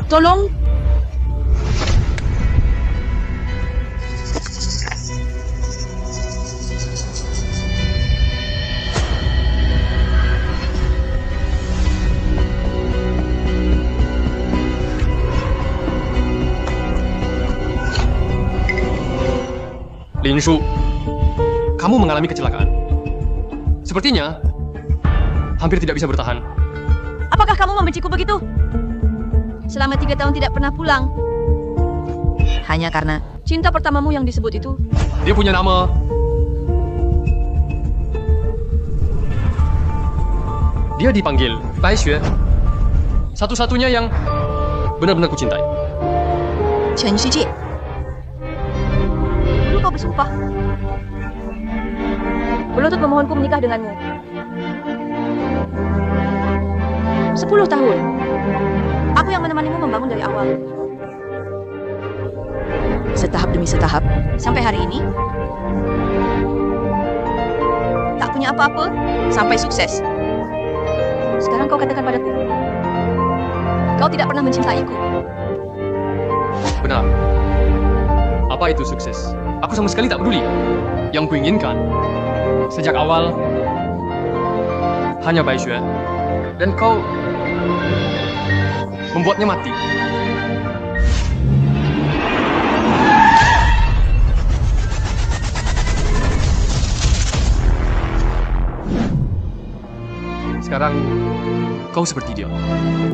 Tolong. Lin Shu, kamu mengalami kecelakaan. Sepertinya hampir tidak bisa bertahan. Apakah kamu membenciku begitu? Selama 3 tahun tidak pernah pulang. Hanya karena cinta pertamamu yang disebut itu. Dia punya nama. Dia dipanggil Bai Xue. Satu-satunya yang benar-benar kucintai. Chen Shiji. Dulu kau bersumpah. Berlutut memohonku menikah denganmu. 10 tahun. Aku yang menemanimu membangun dari awal. Setahap demi setahap. Sampai hari ini. Tak punya apa-apa. Sampai sukses. Sekarang kau katakan padaku. Kau tidak pernah mencintaiku. Benar. Apa itu sukses? Aku sama sekali tak peduli. Yang kuinginkan sejak awal hanya Bai Xue. Dan kau membuatnya mati. Sekarang kau seperti dia,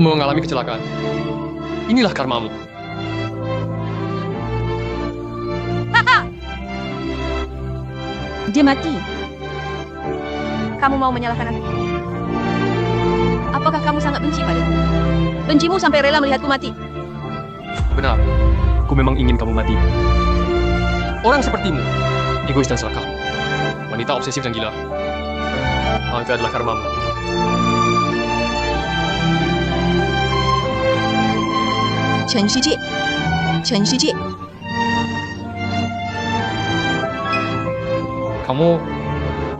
mengalami kecelakaan. Inilah karmamu. Dia mati. Kamu mau menyalahkan aku? Apakah kamu sangat benci padaku? Bencimu sampai rela melihatku mati. Benar, aku memang ingin kamu mati. Orang sepertimu, egois dan serakah. Wanita obsesif dan gila. Itu adalah karmamu. Chen Shiji. Chen Shiji. Kamu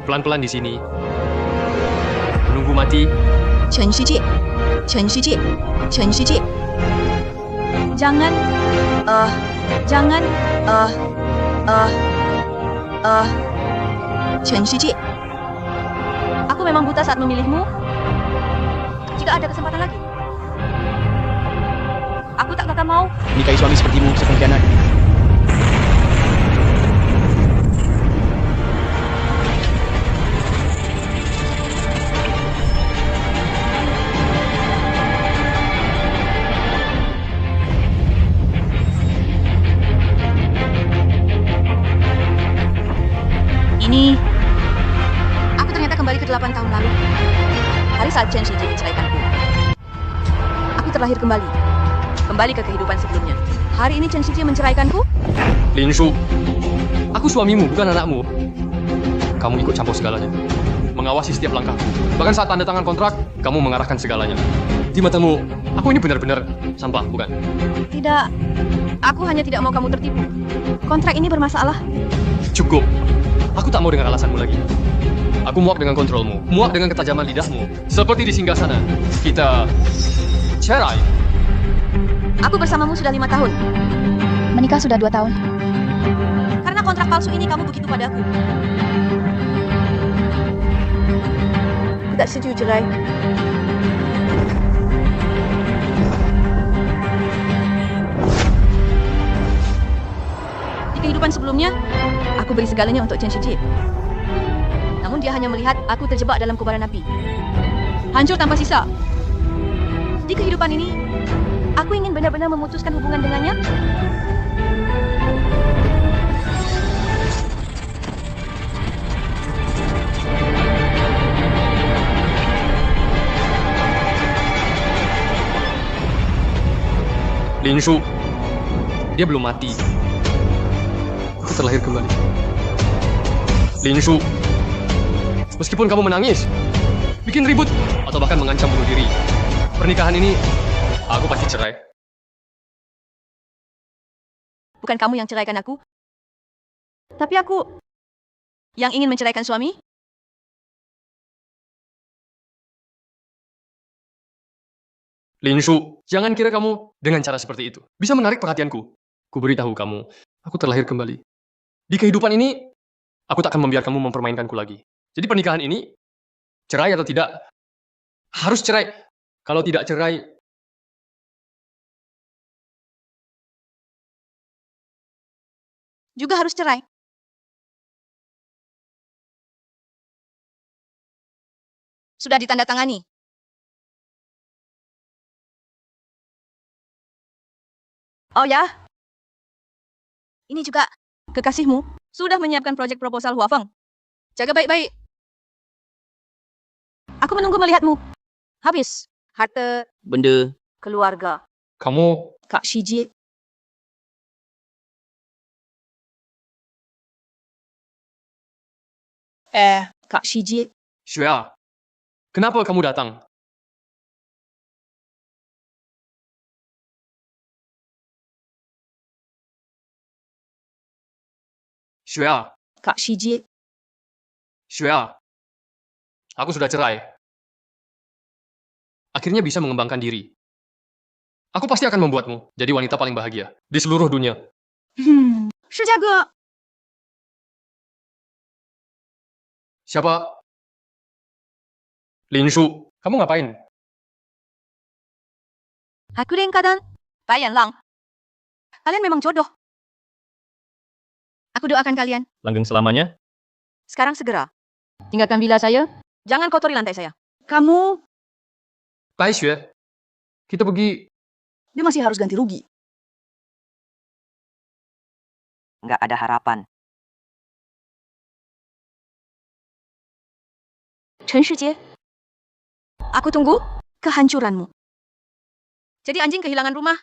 pelan-pelan di sini. Menunggu mati. Chen Shiji. Chen Shiji. Chen Shiji. Jangan. Jangan. Chen Shiji. Aku memang buta saat memilihmu. Jika ada kesempatan lagi, aku tak akan mau. Nikahi suami sepertimu, sepengkhianat. Ini, aku ternyata kembali ke 8 tahun lalu. Hari saat Chen Shiji menceraikanku. Aku terlahir kembali. Kembali ke kehidupan sebelumnya. Hari ini Chen Shiji menceraikanku. Lin Shu, aku suamimu, bukan anakmu. Kamu ikut campur segalanya. Mengawasi setiap langkahku. Bahkan saat tanda tangan kontrak, kamu mengarahkan segalanya. Di matamu, aku ini benar-benar sampah, bukan? Tidak, aku hanya tidak mau kamu tertipu. Kontrak ini bermasalah. Cukup. Aku tak mau dengar alasanmu lagi. Aku muak dengan kontrolmu, muak dengan ketajaman lidahmu. Seperti di Singgasana, kita cerai. Aku bersamamu sudah 5 tahun. Menikah sudah 2 tahun. Karena kontrak palsu ini kamu begitu padaku. Aku tak setuju cerai. Di kehidupan sebelumnya, aku beri segalanya untuk Chen Shiji. Namun dia hanya melihat aku terjebak dalam kobaran api. Hancur tanpa sisa. Di kehidupan ini, aku ingin benar-benar memutuskan hubungan dengannya. Lin Shu, dia belum mati. Aku terlahir kembali. Lin Shu, meskipun kamu menangis, bikin ribut, atau bahkan mengancam bunuh diri, pernikahan ini, aku pasti cerai. Bukan kamu yang ceraikan aku, tapi aku yang ingin menceraikan suami. Lin Shu, Jangan kira kamu dengan cara seperti itu bisa menarik perhatianku. Ku beritahu kamu, aku terlahir kembali. Di kehidupan ini, aku tak akan membiarkan kamu mempermainkanku lagi. Jadi pernikahan ini, cerai atau tidak, harus cerai. Kalau tidak cerai, Juga harus cerai. Sudah ditandatangani. Oh ya? Ini juga kekasihmu sudah menyiapkan proyek proposal Huafeng. Jaga baik-baik. Aku menunggu melihatmu. Habis. Harta Benda keluarga. kamu Kak Shiji. Kak Shiji. Xuya, kenapa kamu datang? Xuya, Kak Shiji. Xuya, aku sudah cerai. Akhirnya bisa mengembangkan diri. Aku pasti akan membuatmu jadi wanita paling bahagia di seluruh dunia. 是这个 Siapa? Lin Shu, kamu ngapain? Hakuren Kadan. Bayan Lang. Kalian memang jodoh. Aku doakan kalian. langgeng selamanya. Sekarang segera. Tinggalkan villa saya. Jangan kotori lantai saya. Kamu... Bai Xue, kita pergi. Dia masih harus ganti rugi. Nggak ada harapan. Chen Shijie. Aku tunggu kehancuranmu. Jadi anjing kehilangan rumah.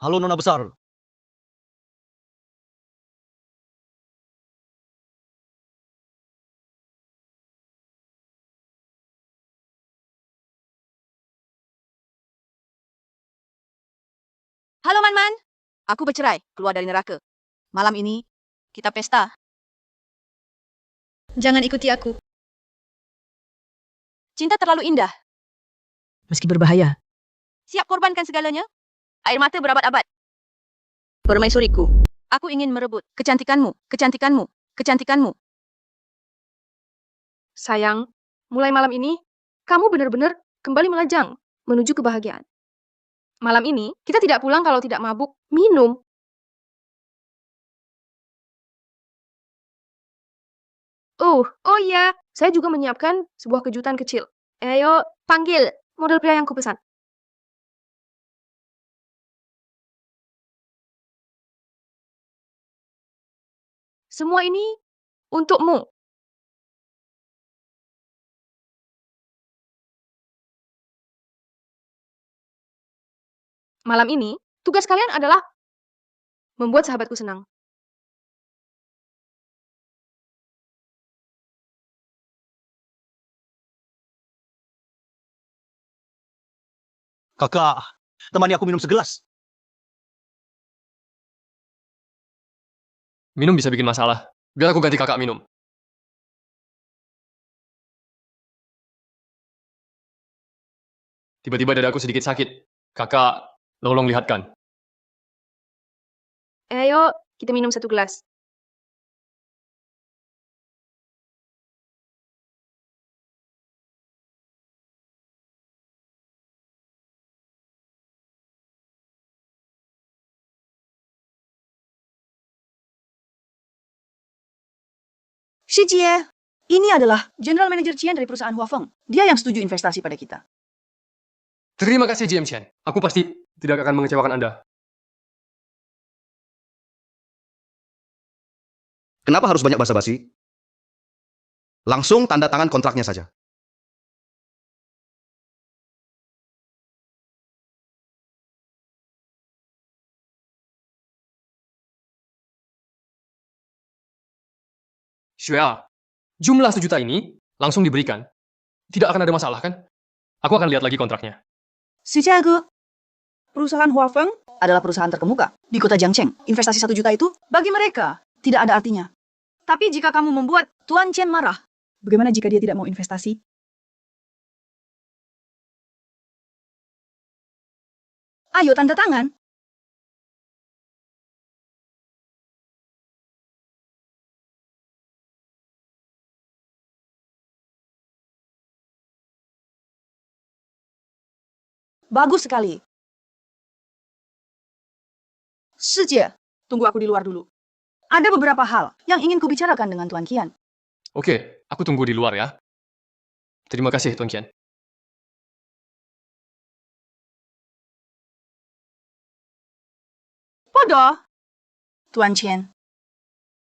Halo Nona Besar. Halo Man-Man. Aku bercerai, keluar dari neraka. Malam ini, kita pesta. Jangan ikuti aku. Cinta terlalu indah. Meski berbahaya. Siap korbankan segalanya? Air mata berabad-abad. Permaisuriku. Aku ingin merebut kecantikanmu, kecantikanmu, kecantikanmu. Sayang, mulai malam ini, kamu benar-benar kembali melajang menuju kebahagiaan. Malam ini, kita tidak pulang kalau tidak mabuk. Minum. Oh iya, saya juga menyiapkan sebuah kejutan kecil. Ayo, panggil model pria yang kupesan. Semua ini untukmu. Malam ini, tugas kalian adalah membuat sahabatku senang. Kakak, temani aku minum segelas. Minum bisa bikin masalah. Biar aku ganti kakak minum. Tiba-tiba dadaku sedikit sakit. Kakak, tolong lihatkan. Ayo, kita minum satu gelas. Shijie, ini adalah General Manager Qian dari perusahaan Huafeng. Dia yang setuju investasi pada kita. Terima kasih GM Chen. Aku pasti tidak akan mengecewakan Anda. Kenapa harus banyak basa-basi? Langsung tanda tangan kontraknya saja. Xuya, jumlah 1 juta ini langsung diberikan. Tidak akan ada masalah kan? Aku akan lihat lagi kontraknya. Shijiago, perusahaan Huafeng adalah perusahaan terkemuka di kota Jiangcheng. Investasi 1 juta itu bagi mereka tidak ada artinya. Tapi jika kamu membuat Tuan Chen marah, bagaimana jika dia tidak mau investasi? Ayo tanda tangan. Bagus sekali. Sijie, tunggu aku di luar dulu. Ada beberapa hal yang ingin kubicarakan dengan Tuan Qian. Oke, aku tunggu di luar ya. Terima kasih, Tuan Qian. Bodoh. Tuan Chen.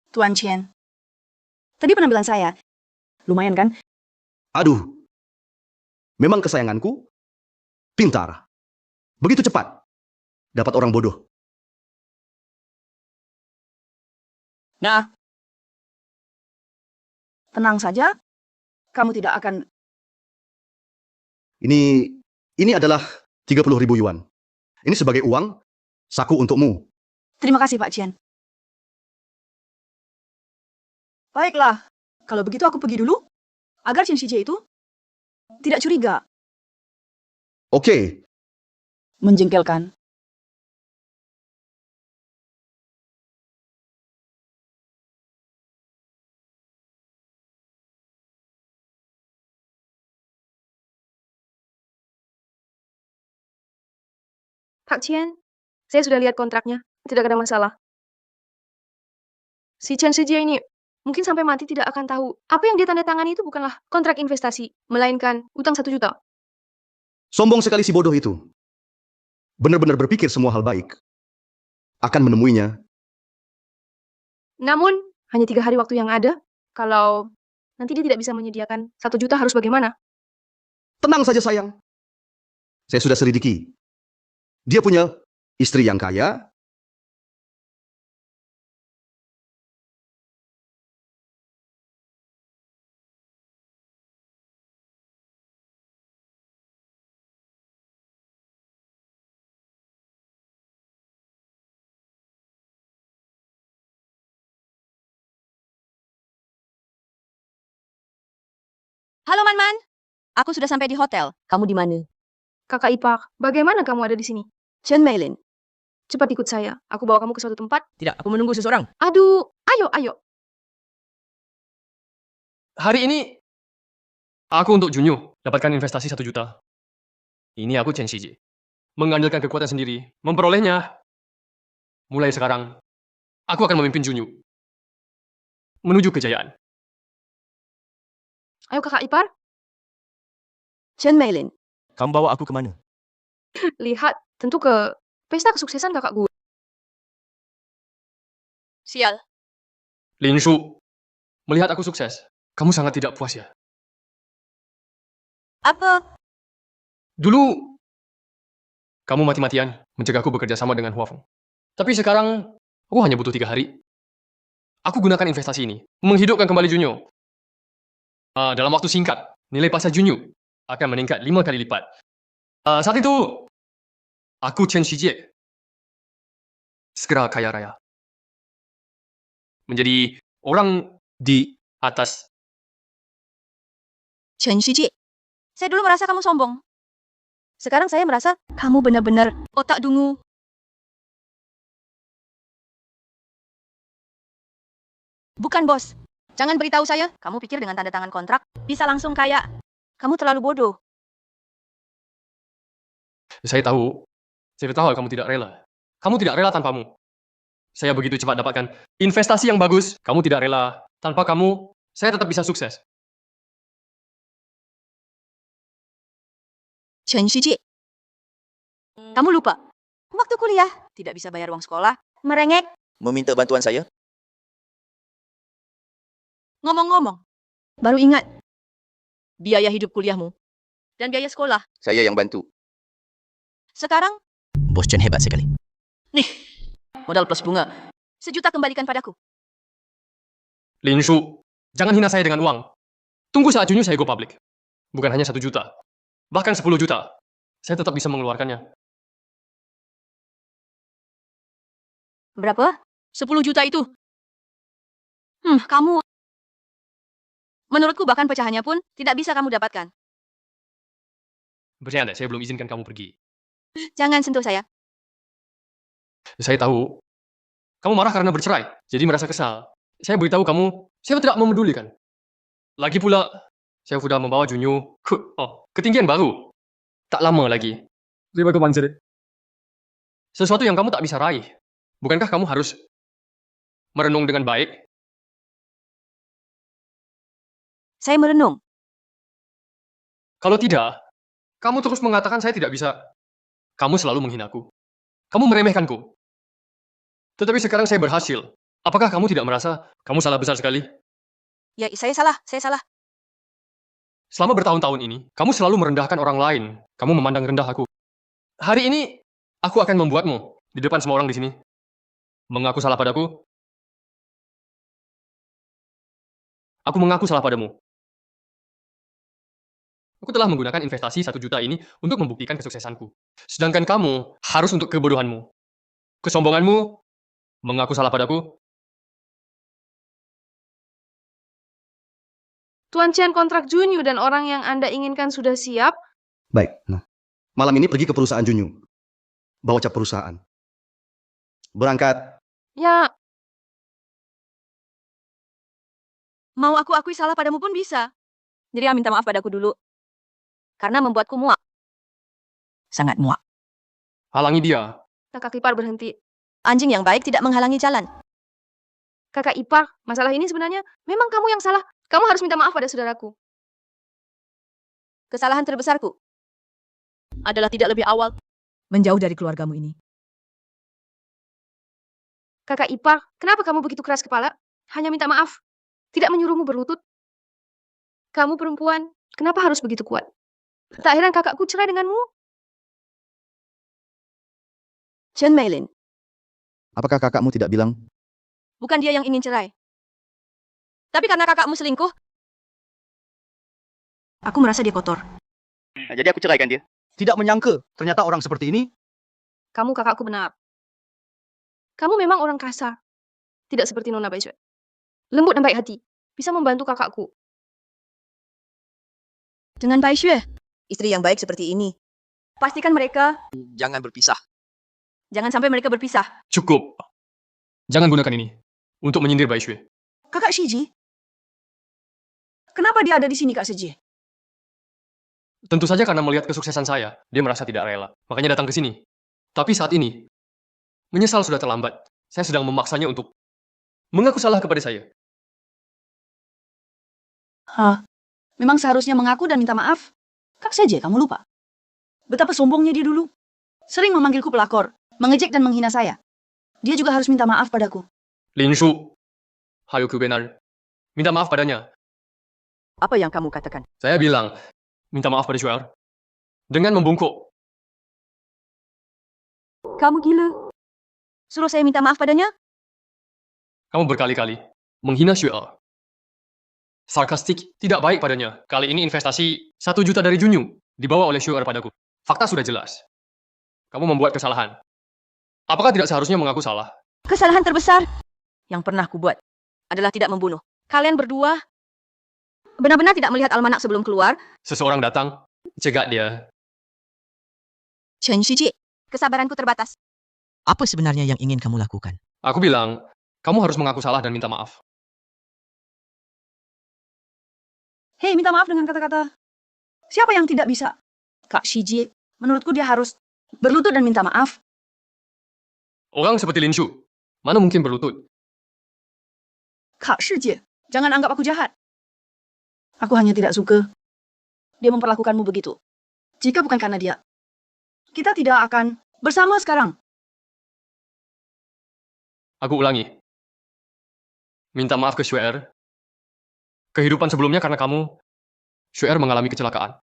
Tuan Chen. Tadi penampilan saya. Lumayan kan? Aduh. Memang kesayanganku pintar. Begitu cepat. Dapat orang bodoh. Nah, Tenang saja. Kamu tidak akan... Ini adalah 30.000 yuan. Ini sebagai uang saku untukmu. Terima kasih, Pak Chen. Baiklah. Kalau begitu aku pergi dulu. Agar Chen Shijie itu tidak curiga. Oke. Menjengkelkan. Pak Chen, saya sudah lihat kontraknya. Tidak ada masalah. Si Chen Shijie ini mungkin sampai mati tidak akan tahu. Apa yang dia tanda tangani itu bukanlah kontrak investasi, melainkan utang 1 juta. Sombong sekali si bodoh itu. Benar-benar berpikir semua hal baik. Akan menemuinya. Namun, hanya 3 hari waktu yang ada. Kalau nanti dia tidak bisa menyediakan 1 juta harus bagaimana? Tenang saja sayang. Saya sudah selidiki. Dia punya istri yang kaya. Halo, Man-Man. Aku sudah sampai di hotel. Kamu di mana? Kakak Ipak, bagaimana kamu ada di sini? Chen Meilin. Cepat ikut saya. Aku bawa kamu ke suatu tempat. tidak, aku menunggu seseorang. Aduh, ayo. Hari ini, aku untuk Junyo dapatkan investasi 1 juta. Ini aku Chen Shijie. Mengandalkan kekuatan sendiri, memperolehnya. Mulai sekarang, aku akan memimpin Junyo menuju kejayaan. Ayo kakak Ipar, Chen Meilin. Kamu bawa aku kemana? lihat. Tentu ke pesta kesuksesan kakak gue. Sial. Lin Shu, melihat aku sukses, kamu sangat tidak puas ya? Apa? Dulu, kamu mati-matian mencegahku bekerja sama dengan Hua Feng. Tapi sekarang, aku hanya butuh 3 hari. Aku gunakan investasi ini, menghidupkan kembali Junyo. Dalam waktu singkat, nilai pasar Junyo akan meningkat 5 kali lipat. Saat itu, aku Chen Shijie segera kaya raya. Menjadi orang di atas. Chen Shijie. Saya dulu merasa kamu sombong. Sekarang saya merasa kamu benar-benar otak dungu. Bukan, bos. Jangan beritahu saya, kamu pikir dengan tanda tangan kontrak, bisa langsung kaya. Kamu terlalu bodoh. Saya tahu kamu tidak rela. Kamu tidak rela tanpamu. Saya begitu cepat dapatkan investasi yang bagus, kamu tidak rela. Tanpa kamu, saya tetap bisa sukses. Chen Shijie. Kamu lupa, waktu kuliah, tidak bisa bayar uang sekolah, merengek. Meminta bantuan saya? Ngomong-ngomong, baru ingat biaya hidup kuliahmu dan biaya sekolah. Saya yang bantu. Sekarang, Bos Chen hebat sekali. nih, modal plus bunga. 1 juta kembalikan padaku. Lin Shu, jangan hina saya dengan uang. Tunggu saat Junyo saya go public. Bukan hanya 1 juta, bahkan 10 juta. Saya tetap bisa mengeluarkannya. Berapa? 10 juta itu. Kamu... Menurutku bahkan pecahannya pun tidak bisa kamu dapatkan. Bercanda, saya belum izinkan kamu pergi. Jangan sentuh saya. Saya tahu. Kamu marah karena bercerai, jadi merasa kesal. Saya beritahu kamu, saya tidak memedulikan. Lagi pula, saya sudah membawa Junyu ke ketinggian baru. Tak lama lagi. Sesuatu yang kamu tak bisa raih. Bukankah kamu harus merenung dengan baik? Saya merenung. Kalau tidak, kamu terus mengatakan saya tidak bisa. Kamu selalu menghinaku. Kamu meremehkanku. Tetapi sekarang saya berhasil. Apakah kamu tidak merasa kamu salah besar sekali? Ya, saya salah. Selama bertahun-tahun ini, kamu selalu merendahkan orang lain. Kamu memandang rendah aku. Hari ini, aku akan membuatmu di depan semua orang di sini mengaku salah padaku. Aku mengaku salah padamu. Aku telah menggunakan investasi 1 juta ini untuk membuktikan kesuksesanku. Sedangkan kamu harus untuk kebodohanmu. Kesombonganmu, mengaku salah padaku. Tuan Chen, kontrak Junyu dan orang yang Anda inginkan sudah siap. Baik, nah. Malam ini pergi ke perusahaan Junyu. Bawa cap perusahaan. Berangkat. Ya, Mau aku akui salah padamu pun bisa. Jadi minta maaf padaku dulu. Karena membuatku muak. Sangat muak. Halangi dia. kakak ipar berhenti. Anjing yang baik tidak menghalangi jalan. Kakak ipar, masalah ini sebenarnya memang kamu yang salah. Kamu harus minta maaf pada saudaraku. Kesalahan terbesarku adalah tidak lebih awal Menjauh dari keluargamu ini. Kakak ipar, kenapa kamu begitu keras kepala? Hanya minta maaf. Tidak menyuruhmu berlutut. Kamu perempuan, kenapa harus begitu kuat? Tak heran kakakku cerai denganmu. Chen Meilin, Apakah kakakmu tidak bilang? bukan dia yang ingin cerai. Tapi karena kakakmu selingkuh, Aku merasa dia kotor. Jadi aku ceraikan dia. Tidak menyangka, ternyata orang seperti ini. Kamu kakakku benar. Kamu memang orang kasar. Tidak seperti Nona Baisue. Lembut dan baik hati. Bisa membantu kakakku. dengan Bai Xue, istri yang baik seperti ini, pastikan mereka, Jangan berpisah. jangan sampai mereka berpisah. Cukup. Jangan gunakan ini untuk menyindir Bai Xue. Kakak Shiji? Kenapa dia ada di sini, Kak Seji? Tentu saja karena melihat kesuksesan saya, dia merasa tidak rela. Makanya datang ke sini. Tapi saat ini, menyesal sudah terlambat. Saya sedang memaksanya untuk mengaku salah kepada saya. Memang seharusnya mengaku dan minta maaf. Kak Seji, kamu lupa? Betapa sombongnya dia dulu. Sering memanggilku pelakor, mengejek dan menghina saya. Dia juga harus minta maaf padaku. Lin Shu, Hayo Kubenar, minta maaf padanya. Apa yang kamu katakan? Saya bilang, minta maaf pada Shu'er. Dengan membungkuk. Kamu gila. Suruh saya minta maaf padanya? Kamu berkali-kali menghina Shu'er. Sarkastik, tidak baik padanya. Kali ini investasi 1 juta dari Junyu dibawa oleh Shu'er padaku. Fakta sudah jelas. Kamu membuat kesalahan. Apakah tidak seharusnya mengaku salah? Kesalahan terbesar yang pernah kubuat adalah tidak membunuh. Kalian berdua benar-benar tidak melihat almanak sebelum keluar. Seseorang datang, cegat dia. Chen Shiji, kesabaranku terbatas. Apa sebenarnya yang ingin kamu lakukan? Aku bilang, kamu harus mengaku salah dan minta maaf. Hei, minta maaf dengan kata-kata. Siapa yang tidak bisa? Kak Shiji, menurutku dia harus berlutut dan minta maaf. Orang seperti Lin Shu, mana mungkin berlutut? Kak Shiji, jangan anggap aku jahat. Aku hanya tidak suka dia memperlakukanmu begitu. Jika bukan karena dia, kita tidak akan bersama sekarang. Aku ulangi. Minta maaf ke Shu'er. Kehidupan sebelumnya karena kamu, Shu'er mengalami kecelakaan.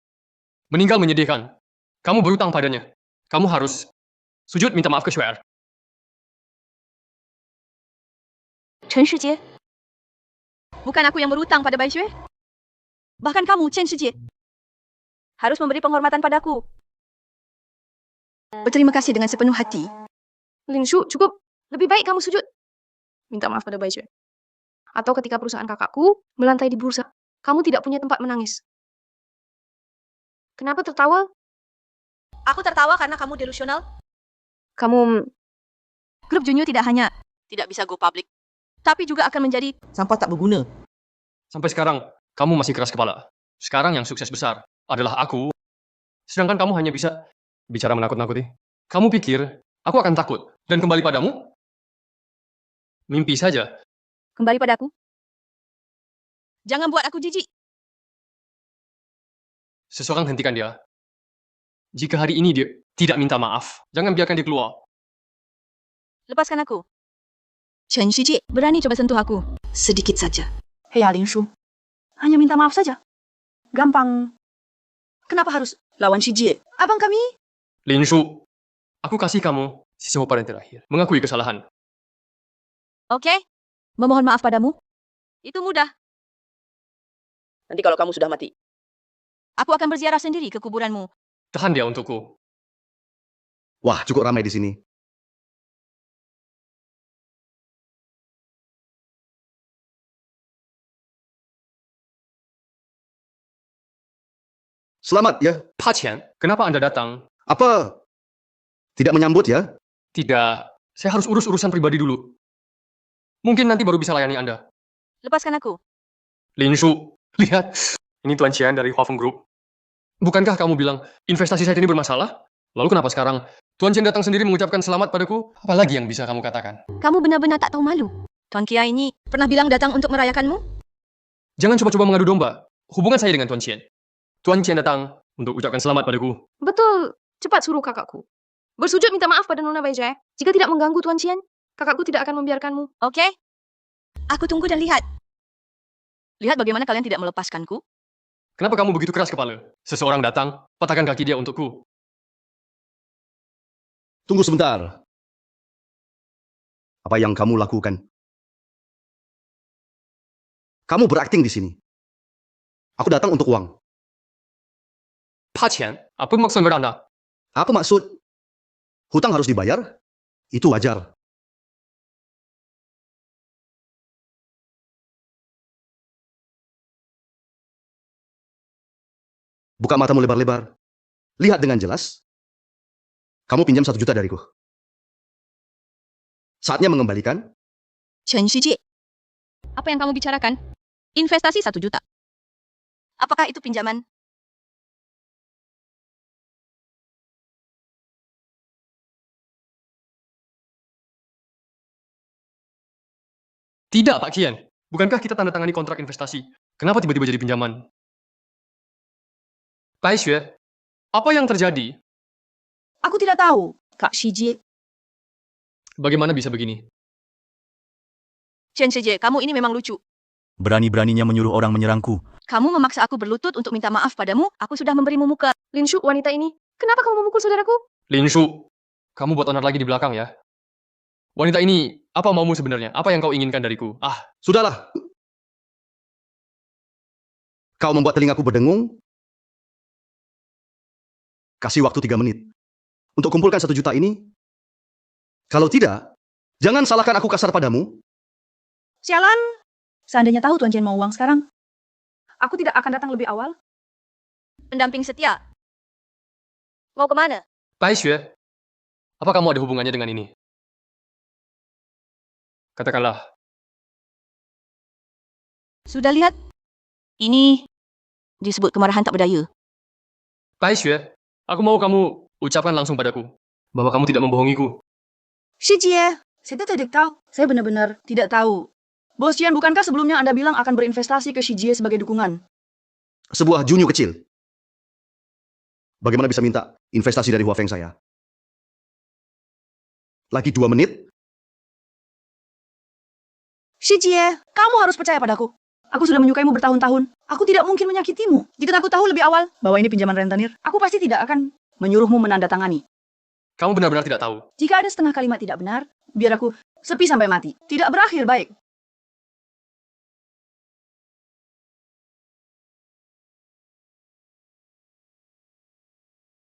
Meninggal menyedihkan. Kamu berutang padanya. Kamu harus sujud minta maaf ke Shu'er. Chen Shiji, bukan aku yang berutang pada Bai Xue. Bahkan kamu, Chen Shiji, harus memberi penghormatan padaku. Berterima kasih dengan sepenuh hati. Lin Shu, cukup. Lebih baik kamu sujud. Minta maaf pada Bai Xue. Atau ketika perusahaan kakakku melantai di bursa, kamu tidak punya tempat menangis. Kenapa tertawa? Aku tertawa karena kamu delusional. Kamu Grup Junyu tidak hanya tidak bisa go public, tapi juga akan menjadi Sampah tak berguna. Sampai sekarang, kamu masih keras kepala. Sekarang yang sukses besar adalah aku, sedangkan kamu hanya bisa bicara menakut-nakuti. Kamu pikir aku akan takut dan kembali padamu? Mimpi saja. kembali padaku. Jangan buat aku jijik. Seseorang hentikan dia. Jika hari ini dia tidak minta maaf, jangan biarkan dia keluar. Lepaskan aku. Chen Shiji, berani coba sentuh aku. Sedikit saja. Hei Lin Shu, hanya minta maaf saja. Gampang. Kenapa harus lawan Shi Jie? Abang kami? Lin Shu, aku kasih kamu sisi paling terakhir. Mengakui kesalahan. Oke? Memohon maaf padamu? Itu mudah. Nanti kalau kamu sudah mati. Aku akan berziarah sendiri ke kuburanmu. Tahan dia untukku. Wah, cukup ramai di sini. Selamat ya. Pa Qian, kenapa Anda datang? Apa? Tidak menyambut ya? Tidak, saya harus urus urusan pribadi dulu. Mungkin nanti baru bisa layani Anda. Lepaskan aku. Lin Shu, lihat. Ini Tuan Qian dari Huafeng Group. Bukankah kamu bilang investasi saya ini bermasalah? Lalu kenapa sekarang Tuan Qian datang sendiri mengucapkan selamat padaku? Apalagi yang bisa kamu katakan? Kamu benar-benar tak tahu malu. Tuan Kia ini pernah bilang datang untuk merayakanmu? Jangan coba-coba mengadu domba. Hubungan saya dengan Tuan Qian. Tuan Qian datang untuk ucapkan selamat padaku. betul. Cepat suruh kakakku. Bersujud minta maaf pada Nona Bai Xue. Jika tidak mengganggu Tuan Qian, kakakku tidak akan membiarkanmu. Oke? Aku tunggu dan lihat. Lihat bagaimana kalian tidak melepaskanku. Kenapa kamu begitu keras kepala? Seseorang datang, patahkan kaki dia untukku. Tunggu sebentar. Apa yang kamu lakukan? Kamu berakting di sini. Aku datang untuk uang. Pa Qian, apa maksud Anda? Apa maksud? Hutang harus dibayar? Itu wajar. Buka matamu lebar-lebar. Lihat dengan jelas. Kamu pinjam 1 juta dariku. Saatnya mengembalikan. Chen Shiji, apa yang kamu bicarakan? Investasi 1 juta. Apakah itu pinjaman? Tidak, Pak Qian. Bukankah kita tanda tangani kontrak investasi? Kenapa tiba-tiba jadi pinjaman? Bai Xue, apa yang terjadi? Aku tidak tahu, Kak Shi Jie. Bagaimana bisa begini? Chen Shiji, kamu ini memang lucu. Berani-beraninya menyuruh orang menyerangku. Kamu memaksa aku berlutut untuk minta maaf padamu. Aku sudah memberimu muka. Lin Shu, wanita ini. Kenapa kamu memukul saudaraku? Lin Shu, kamu buat onar lagi di belakang ya. Wanita ini, apa maumu sebenarnya? Apa yang kau inginkan dariku? Sudahlah. Kau membuat telingaku berdengung. Kasih waktu 3 menit. Untuk kumpulkan 1 juta ini. Kalau tidak, jangan salahkan aku kasar padamu. Sialan. Seandainya tahu Tuan Chen mau uang sekarang, aku tidak akan datang lebih awal. Pendamping setia. Mau kemana? Bai Xue, apa kamu ada hubungannya dengan ini? Katakanlah, Sudah lihat? Ini disebut kemarahan tak berdaya. Bai Xue, aku mau kamu ucapkan langsung padaku bahwa kamu tidak membohongiku. Shi Jie, saya tidak tahu. Saya benar-benar tidak tahu. Bos Qian, bukankah sebelumnya Anda bilang akan berinvestasi ke Shi Jie sebagai dukungan? Sebuah junyu kecil. Bagaimana bisa minta investasi dari Huafeng saya? Lagi 2 menit? Shi Jie, kamu harus percaya padaku. Aku sudah menyukaimu bertahun-tahun. Aku tidak mungkin menyakitimu. Jika aku tahu lebih awal bahwa ini pinjaman rentenir, aku pasti tidak akan menyuruhmu menandatangani. Kamu benar-benar tidak tahu. Jika ada setengah kalimat tidak benar, biar aku sepi sampai mati. Tidak berakhir baik.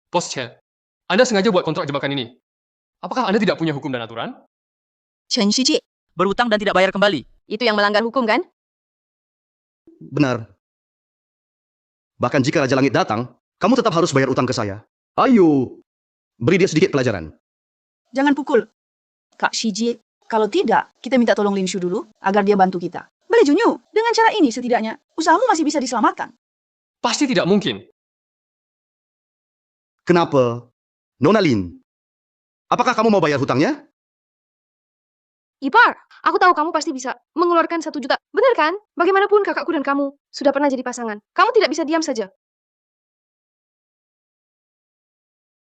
Bos Chen, Anda sengaja buat kontrak jebakan ini. Apakah Anda tidak punya hukum dan aturan? Chen Shiji, Berhutang dan tidak bayar kembali. itu yang melanggar hukum kan? Benar. Bahkan jika Raja Langit datang, kamu tetap harus bayar utang ke saya. Ayo, beri dia sedikit pelajaran. Jangan pukul. Kak Shiji, kalau tidak, kita minta tolong Lin Shu dulu agar dia bantu kita. Boleh Junyu, dengan cara ini setidaknya usahamu masih bisa diselamatkan. Pasti tidak mungkin. Kenapa? Nona Lin, apakah kamu mau bayar hutangnya? Ipar, aku tahu kamu pasti bisa mengeluarkan 1 juta. Benar kan? Bagaimanapun kakakku dan kamu sudah pernah jadi pasangan. Kamu tidak bisa diam saja.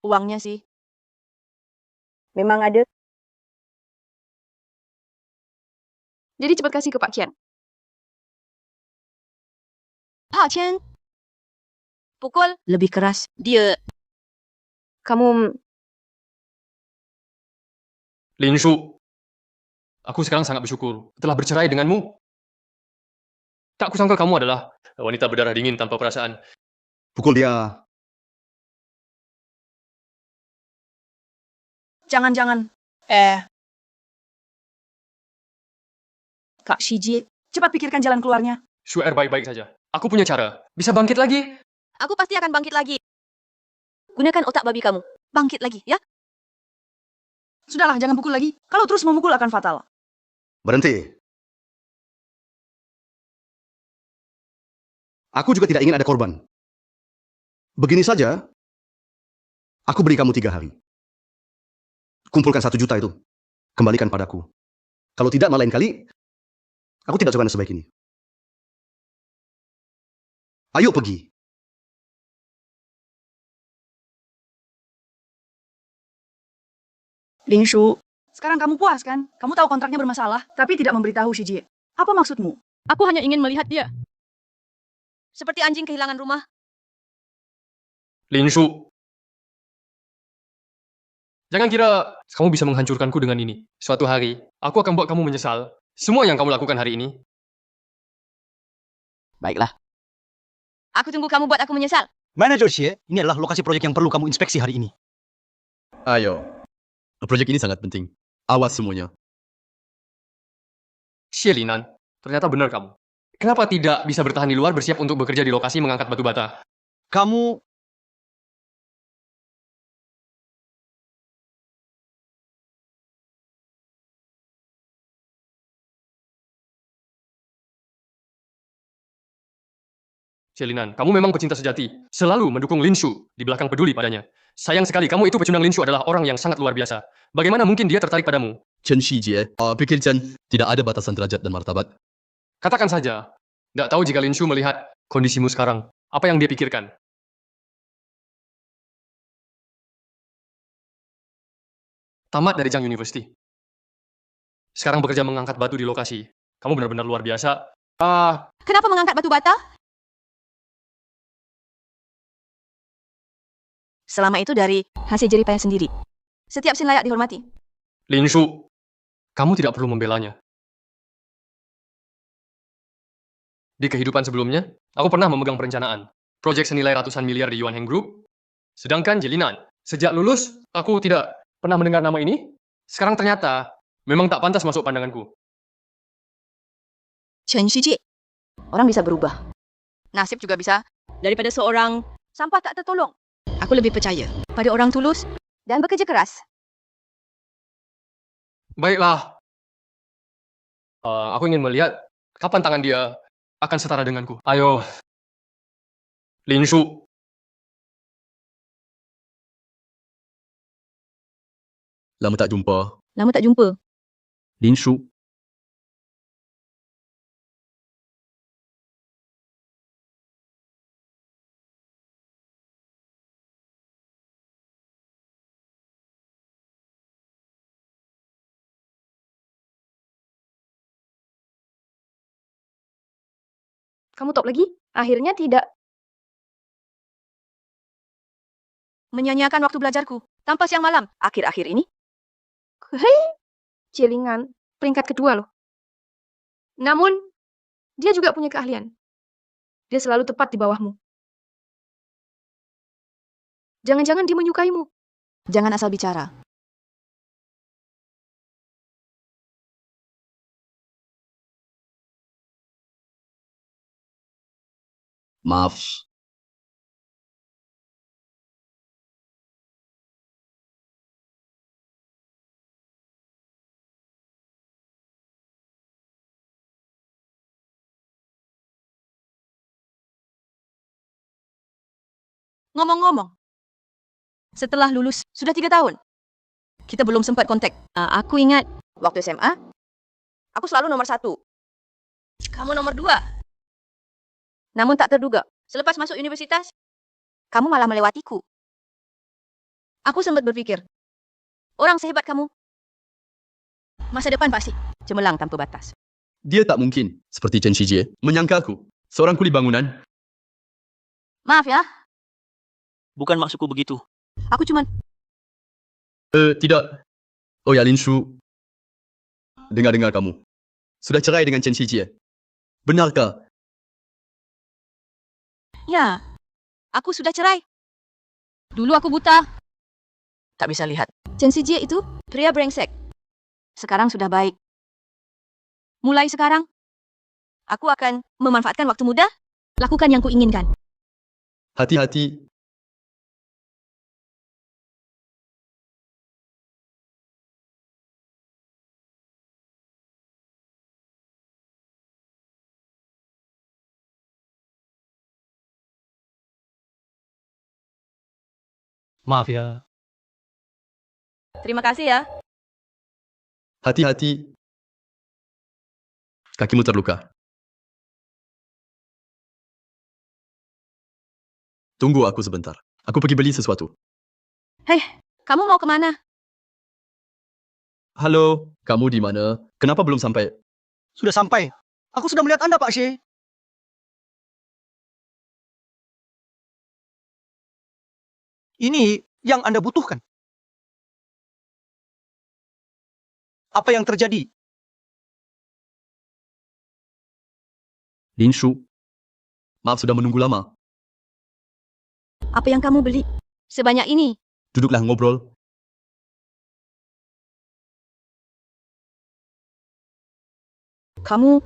Uangnya sih. Memang ada. Jadi cepat kasih ke Pak Kian. Pak Chen. Pukul lebih keras. Dia Kamu Lin Shu, aku sekarang sangat bersyukur telah bercerai denganmu. Tak kusangka kamu adalah wanita berdarah dingin tanpa perasaan. Pukul dia. Jangan-jangan. Kak Shiji, cepat pikirkan jalan keluarnya. Shu'er baik-baik saja. Aku punya cara. Bisa bangkit lagi. Aku pasti akan bangkit lagi. Gunakan otak babi kamu. Bangkit lagi, ya? Sudahlah, jangan pukul lagi. Kalau terus memukul akan fatal. Berhenti. Aku juga tidak ingin ada korban. Begini saja, aku beri kamu 3 hari. Kumpulkan 1 juta itu. Kembalikan padaku. Kalau tidak, lain kali, aku tidak suka sebaik ini. Ayo pergi. Lin Shu, sekarang kamu puas kan? Kamu tahu kontraknya bermasalah, tapi tidak memberitahu Shiji. Apa maksudmu? Aku hanya ingin melihat dia. Seperti anjing kehilangan rumah. Lin Shu, jangan kira kamu bisa menghancurkanku dengan ini. Suatu hari, aku akan buat kamu menyesal. Semua yang kamu lakukan hari ini. Baiklah. Aku tunggu kamu buat aku menyesal. Manajer Xie, ini adalah lokasi proyek yang perlu kamu inspeksi hari ini. Ayo. Proyek ini sangat penting. Awas semuanya. Xie Linan, ternyata benar kamu. Kenapa tidak bisa bertahan di luar bersiap untuk bekerja di lokasi mengangkat batu bata? Kamu Xie Linan, kamu memang pecinta sejati. Selalu mendukung Lin Shu, di belakang peduli padanya. Sayang sekali, kamu itu pecundang Lin Shu adalah orang yang sangat luar biasa. Bagaimana mungkin dia tertarik padamu? Chen Shijie, pikir Chen, tidak ada batasan derajat dan martabat. Katakan saja. Tidak tahu jika Lin Shu melihat kondisimu sekarang. Apa yang dia pikirkan? Tamat dari Jiang University. Sekarang bekerja mengangkat batu di lokasi. Kamu benar-benar luar biasa. Kenapa mengangkat batu bata? Selama itu dari hasil jerih payah sendiri. Setiap sin layak dihormati. Lin Shu, kamu tidak perlu membelanya. Di kehidupan sebelumnya, aku pernah memegang perencanaan. Proyek senilai ratusan miliar di Yuan Heng Group. Sedangkan Jelinan, sejak lulus, aku tidak pernah mendengar nama ini. Sekarang ternyata, memang tak pantas masuk pandanganku. Chen Shiji. Orang bisa berubah. Nasib juga bisa. Daripada seorang sampah tak tertolong. Aku lebih percaya pada orang tulus dan bekerja keras. Baiklah. Aku ingin melihat kapan tangan dia akan setara denganku. Ayo. Lin Shu. Lama tak jumpa. Lama tak jumpa. Lin Shu. Kamu top lagi? Akhirnya tidak. Menyanyiakan waktu belajarku. Tanpa siang malam. Akhir-akhir ini. Hei, Celingan, peringkat kedua loh. Namun, dia juga punya keahlian. Dia selalu tepat di bawahmu. Jangan-jangan dia menyukaimu. Jangan asal bicara. Maaf. Ngomong-ngomong, setelah lulus, sudah 3 tahun. Kita belum sempat kontak. Aku ingat, waktu SMA, aku selalu nomor 1. Kamu nomor 2. Namun tak terduga, selepas masuk universitas, kamu malah melewatiku. Aku sempat berpikir, orang sehebat kamu, masa depan pasti cemerlang tanpa batas. Dia tak mungkin, seperti Chen Shijie, menyangka aku seorang kuli bangunan. Maaf ya, Bukan maksudku begitu. aku cuman... Tidak. Oh ya, Linshu. Dengar-dengar kamu. Sudah cerai dengan Chen Shijie. Benarkah? Ya, aku sudah cerai. Dulu aku buta. Tak bisa lihat. Chen Shijie itu pria brengsek. Sekarang sudah baik. Mulai sekarang, aku akan memanfaatkan waktu muda, lakukan yang kuinginkan. Hati-hati. Maaf ya. Terima kasih ya. Hati-hati. Kakimu terluka. Tunggu aku sebentar. Aku pergi beli sesuatu. Hei, kamu mau kemana? Halo, kamu di mana? Kenapa belum sampai? Sudah sampai. Aku sudah melihat Anda, Pak She. Ini yang Anda butuhkan. Apa yang terjadi? Linshu. Maaf sudah menunggu lama. Apa yang kamu beli? Sebanyak ini. Duduklah ngobrol. Kamu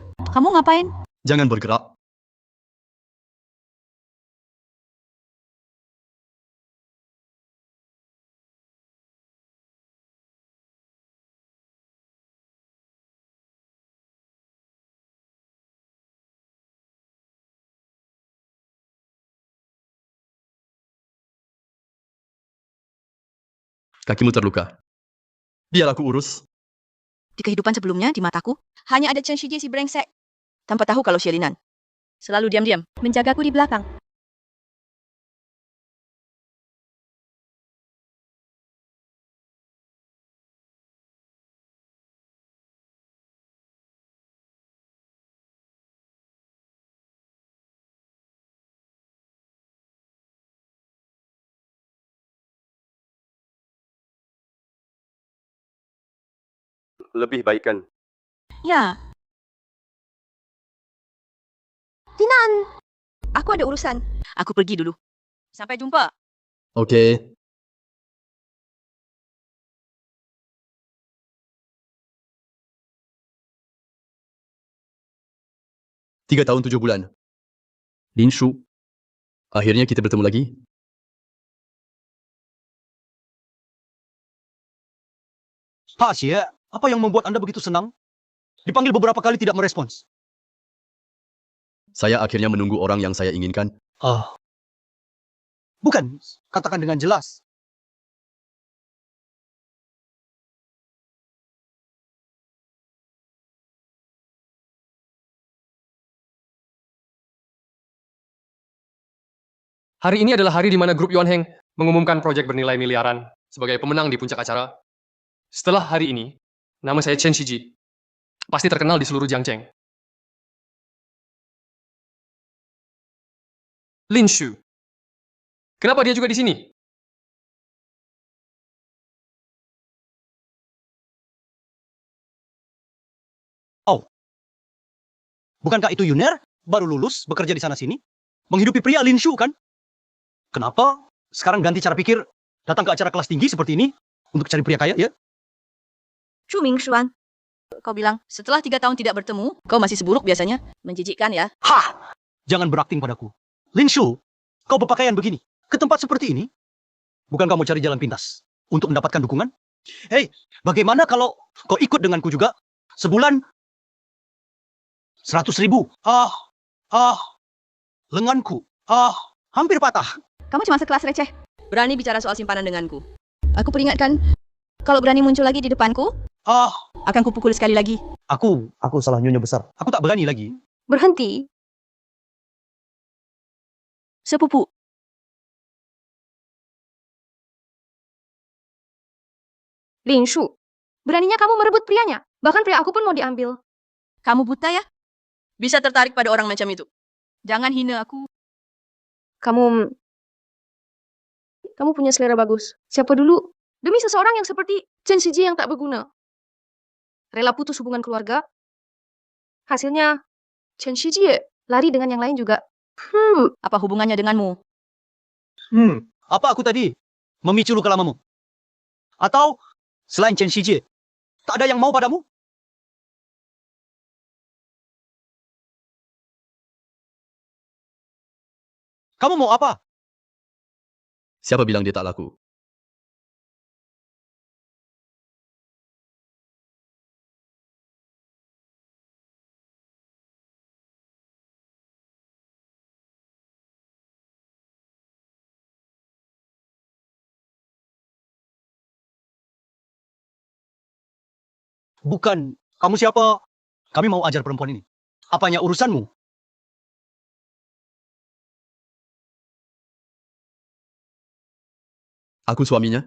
ngapain? Jangan bergerak. Kakimu terluka. Biar aku urus. Di kehidupan sebelumnya, di mataku, hanya ada Chen Shijie si brengsek. Tanpa tahu kalau Shelinan selalu diam-diam menjagaku di belakang. Lebih baik kan? Ya. Tinan, aku ada urusan. Aku pergi dulu. Sampai jumpa. Oke. Tiga tahun 7 bulan. Linshu. Akhirnya kita bertemu lagi. Pak She, apa yang membuat Anda begitu senang? Dipanggil beberapa kali tidak merespons. Saya akhirnya menunggu orang yang saya inginkan. Bukan, katakan dengan jelas. Hari ini adalah hari di mana grup Yuan Heng mengumumkan proyek bernilai miliaran sebagai pemenang di puncak acara. Setelah hari ini, nama saya Chen Shiji. Pasti terkenal di seluruh Jiangcheng. Lin Shu. Kenapa dia juga di sini? Oh. Bukankah itu Yuner? Baru lulus, bekerja di sana-sini? Menghidupi pria Lin Shu, kan? Kenapa sekarang ganti cara pikir, datang ke acara kelas tinggi seperti ini untuk cari pria kaya, ya? Chu Mingshuan, kau bilang setelah 3 tahun tidak bertemu, kau masih seburuk biasanya. Menjijikkan ya. Hah! Jangan berakting padaku. Linshu, kau berpakaian begini, ke tempat seperti ini? Bukan kamu cari jalan pintas untuk mendapatkan dukungan? Hei, bagaimana kalau kau ikut denganku juga? Sebulan 100.000. Lenganku. Hampir patah. Kamu cuma sekelas receh. Berani bicara soal simpanan denganku. Aku peringatkan, kalau berani muncul lagi di depanku, akan kupukul sekali lagi. Aku salah nyonya besar. Aku tak berani lagi. Berhenti. Sepupu. Linshu, beraninya kamu merebut prianya. Bahkan pria aku pun mau diambil. Kamu buta ya? Bisa tertarik pada orang macam itu. Jangan hina aku. Kamu punya selera bagus. Siapa dulu? Demi seseorang yang seperti Chen Shiji yang tak berguna. Rela putus hubungan keluarga. Hasilnya, Chen Shiji lari dengan yang lain juga. Apa hubungannya denganmu? Apa aku tadi? Memicu luka lamamu? Atau selain Chen Shiji, tak ada yang mau padamu? Kamu mau apa? Siapa bilang dia tak laku? Bukan. Kamu siapa? Kami mau ajar perempuan ini. Apanya urusanmu? Aku suaminya.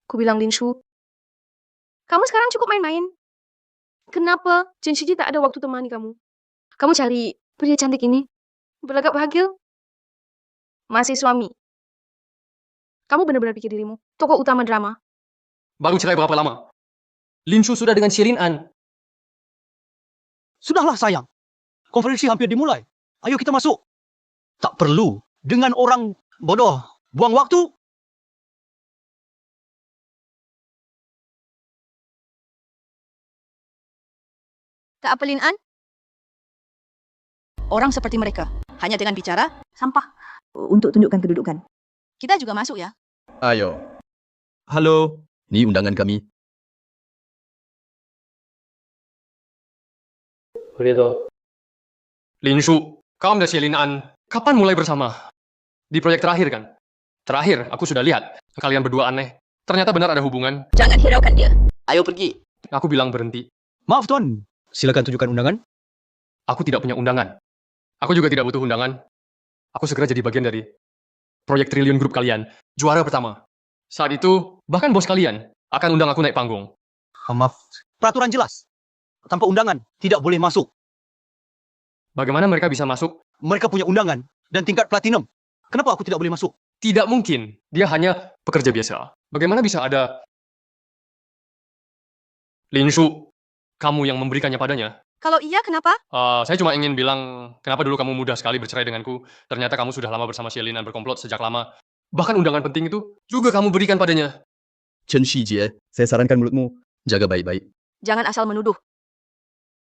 Ku bilang Linshu, kamu sekarang cukup main-main. Kenapa Chen Shiji tak ada waktu temani kamu? Kamu cari pria cantik ini, berlagak bahagia. Masih suami. Kamu benar-benar pikir dirimu tokoh utama drama. Baru cerai berapa lama? Linshu sudah dengan Xie Lin An. Sudahlah sayang. Konferensi hampir dimulai. Ayo kita masuk. Tak perlu dengan orang bodoh buang waktu. Tak apa, Lin An? Orang seperti mereka, hanya dengan bicara, sampah. Untuk tunjukkan kedudukan. Kita juga masuk ya. Ayo. Halo. Ini undangan kami. Linshu, kamu dan Xie Lin An, kapan mulai bersama? Di proyek terakhir kan? Terakhir, aku sudah lihat. Kalian berdua aneh. Ternyata benar ada hubungan. Jangan hiraukan dia. Ayo pergi. Aku bilang berhenti. Maaf tuan, silakan tunjukkan undangan. Aku tidak punya undangan. Aku juga tidak butuh undangan. Aku segera jadi bagian dari proyek triliun grup kalian. Juara pertama. Saat itu, bahkan bos kalian akan undang aku naik panggung. Maaf, peraturan jelas. Tanpa undangan, tidak boleh masuk. Bagaimana mereka bisa masuk? Mereka punya undangan dan tingkat platinum. Kenapa aku tidak boleh masuk? Tidak mungkin. Dia hanya pekerja biasa. Bagaimana bisa ada Linshu, kamu yang memberikannya padanya? Kalau iya, kenapa? Saya cuma ingin bilang, kenapa dulu kamu mudah sekali bercerai denganku? Ternyata kamu sudah lama bersama Xie Lin dan berkomplot sejak lama. Bahkan undangan penting itu juga kamu berikan padanya. Chen Shiji, saya sarankan mulutmu jaga baik-baik. Jangan asal menuduh.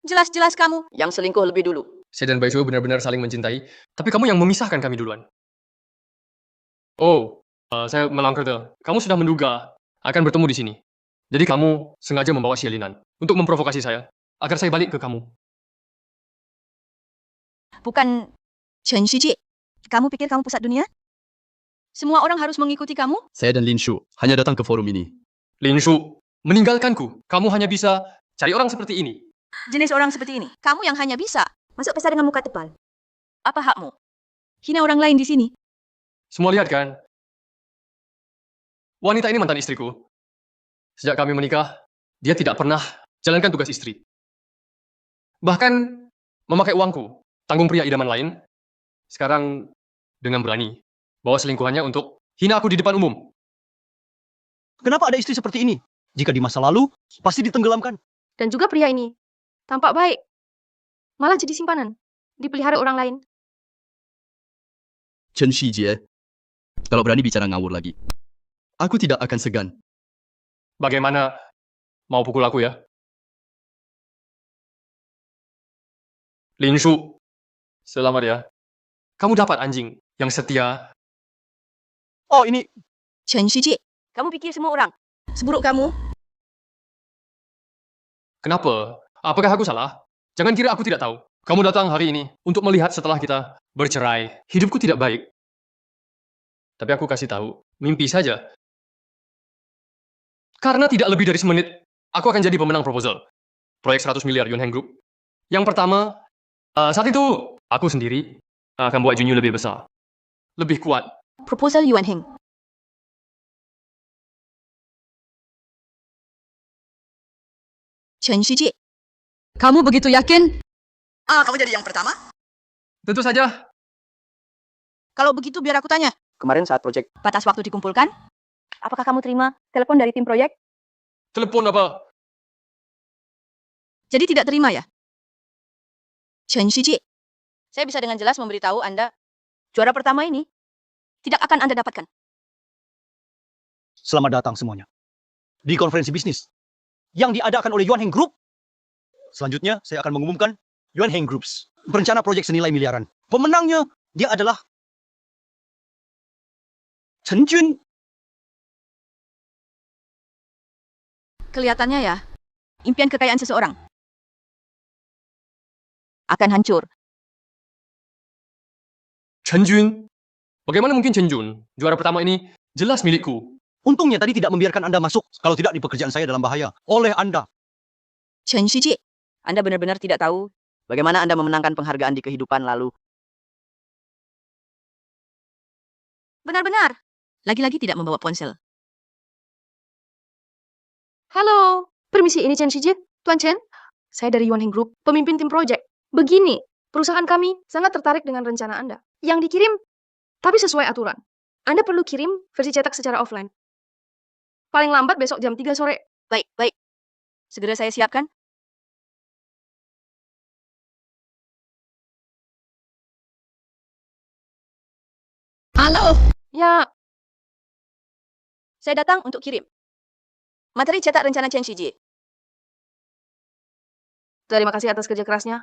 Jelas-jelas kamu Yang selingkuh lebih dulu. Saya dan Bai Shu benar-benar saling mencintai, tapi kamu yang memisahkan kami duluan. Oh, saya melanggar. Kamu sudah menduga akan bertemu di sini. Jadi kamu sengaja membawa Xie Lin An untuk memprovokasi saya, agar saya balik ke kamu. bukan Chen Shiji. Kamu pikir kamu pusat dunia? Semua orang harus mengikuti kamu? Saya dan Linshu hanya datang ke forum ini. Linshu, meninggalkanku. Kamu hanya bisa cari orang seperti ini. Jenis orang seperti ini. Kamu yang hanya bisa masuk pesta dengan muka tebal. Apa hakmu? Hina orang lain di sini. Semua lihat kan? Wanita ini mantan istriku. Sejak kami menikah, dia tidak pernah jalankan tugas istri. Bahkan memakai uangku, tanggung pria idaman lain. Sekarang dengan berani bawa selingkuhannya untuk hina aku di depan umum. Kenapa ada istri seperti ini? Jika di masa lalu, pasti ditenggelamkan. Dan juga pria ini tampak baik. Malah jadi simpanan. Dipelihara orang lain. Chen Shiji, kalau berani bicara ngawur lagi, aku tidak akan segan. Bagaimana mau pukul aku ya? Linshu, selamat ya. Kamu dapat anjing yang setia. Oh, ini Chen Shijie, Kamu pikir semua orang? seburuk kamu, Kenapa? Apakah aku salah? Jangan kira aku tidak tahu. Kamu datang hari ini untuk melihat setelah kita bercerai. Hidupku tidak baik. Tapi aku kasih tahu, mimpi saja. Karena tidak lebih dari semenit, aku akan jadi pemenang proposal. Proyek 100 miliar Yunheng Group. Yang pertama, saat itu aku sendiri akan buat Junyu lebih besar. Lebih kuat. proposal Yuan Heng. Chen Shijie, kamu begitu yakin? Kamu jadi yang pertama? Tentu saja. Kalau begitu biar aku tanya. Kemarin saat proyek, Batas waktu dikumpulkan? Apakah kamu terima telepon dari tim proyek? Telepon apa? Jadi tidak terima ya? Chen Shijie, saya bisa dengan jelas memberitahu Anda, juara pertama ini tidak akan Anda dapatkan. selamat datang semuanya. Di konferensi bisnis yang diadakan oleh Yuan Heng Group. Selanjutnya, saya akan mengumumkan Yuan Heng Groups. Perencana proyek senilai miliaran. Pemenangnya, dia adalah Chen Jun. Kelihatannya ya, impian kekayaan seseorang akan hancur. Chen Jun. Bagaimana mungkin Chen Jun? Juara pertama ini jelas milikku. Untungnya tadi tidak membiarkan Anda masuk. Kalau tidak, di pekerjaan saya dalam bahaya. Oleh Anda. Chen Shijie, Anda benar-benar tidak tahu bagaimana Anda memenangkan penghargaan di kehidupan lalu. benar-benar lagi-lagi tidak membawa ponsel. Halo, permisi, ini Chen Shijie. Tuan Chen, saya dari Yuan Heng Group, pemimpin tim proyek. Begini, perusahaan kami sangat tertarik dengan rencana Anda. Yang dikirim, tapi sesuai aturan. Anda perlu kirim versi cetak secara offline. Paling lambat besok jam 3 sore. Baik, baik. Segera saya siapkan. Halo, Ya, saya datang untuk kirim materi cetak rencana Chen Shijie. terima kasih atas kerja kerasnya.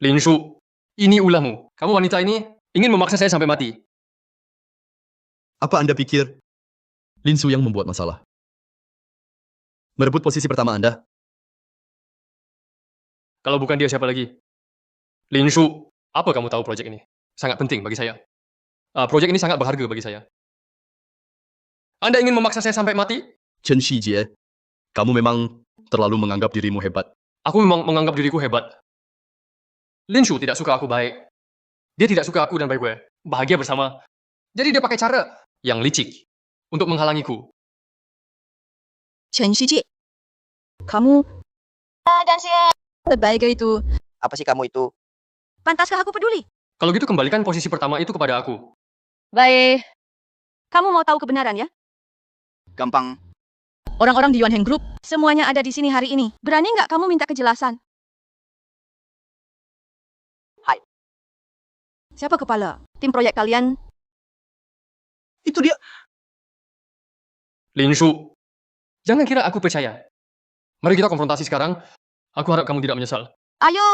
Linshu, ini ulahmu. Kamu wanita ini ingin memaksa saya sampai mati. Apa Anda pikir Lin Su yang membuat masalah? Merebut posisi pertama Anda? Kalau bukan dia, siapa lagi? Linshu, apa kamu tahu proyek ini? Sangat penting bagi saya. Proyek ini sangat berharga bagi saya. Anda ingin memaksa saya sampai mati? Chen Shijie, kamu memang terlalu menganggap dirimu hebat. Aku memang menganggap diriku hebat. Linshu tidak suka aku baik. Dia tidak suka aku dan baik-baik. Bahagia bersama. Jadi dia pakai cara yang licik untuk menghalangiku. Chen Shijie, kamu dan siapa sebaik itu? Apa sih kamu itu? Pantaskah aku peduli? Kalau gitu kembalikan posisi pertama itu kepada aku. Baik. Kamu mau tahu kebenaran ya? Gampang. Orang-orang di Yuan Heng Group, semuanya ada di sini hari ini. Berani nggak kamu minta kejelasan? Hai. Siapa kepala tim proyek kalian? Itu dia. Linshu, jangan kira aku percaya. Mari kita konfrontasi sekarang. Aku harap kamu tidak menyesal. Ayo,